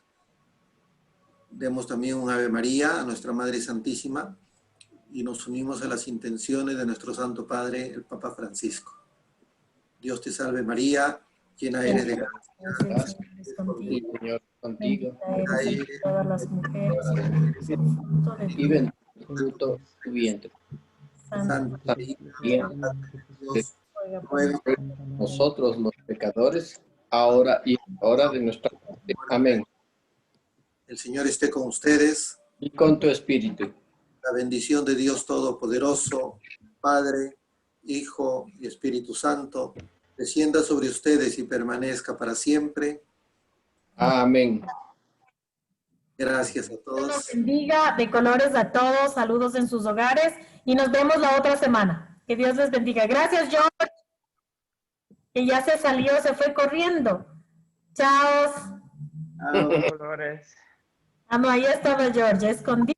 Demos también un Ave María a nuestra Madre Santísima y nos unimos a las intenciones de nuestro Santo Padre, el Papa Francisco. Dios te salve María, llena eres de gracia. Señor, contigo. Bendita eres entre todas las mujeres, Y bendito el fruto de tu vientre. Santa María, ruega por nosotros los pecadores, ahora y en la hora de nuestra muerte. Amén. El Señor esté con ustedes. Y con tu espíritu. La bendición de Dios Todopoderoso, Padre, Hijo y Espíritu Santo, descienda sobre ustedes y permanezca para siempre. Amén. Gracias a Dios todos. nos bendiga, de colores a todos, saludos en sus hogares y nos vemos la otra semana. Que Dios les bendiga. Gracias, George, que ya se salió, se fue corriendo. Chao. Colores. Ah, no, ahí estaba George, escondido.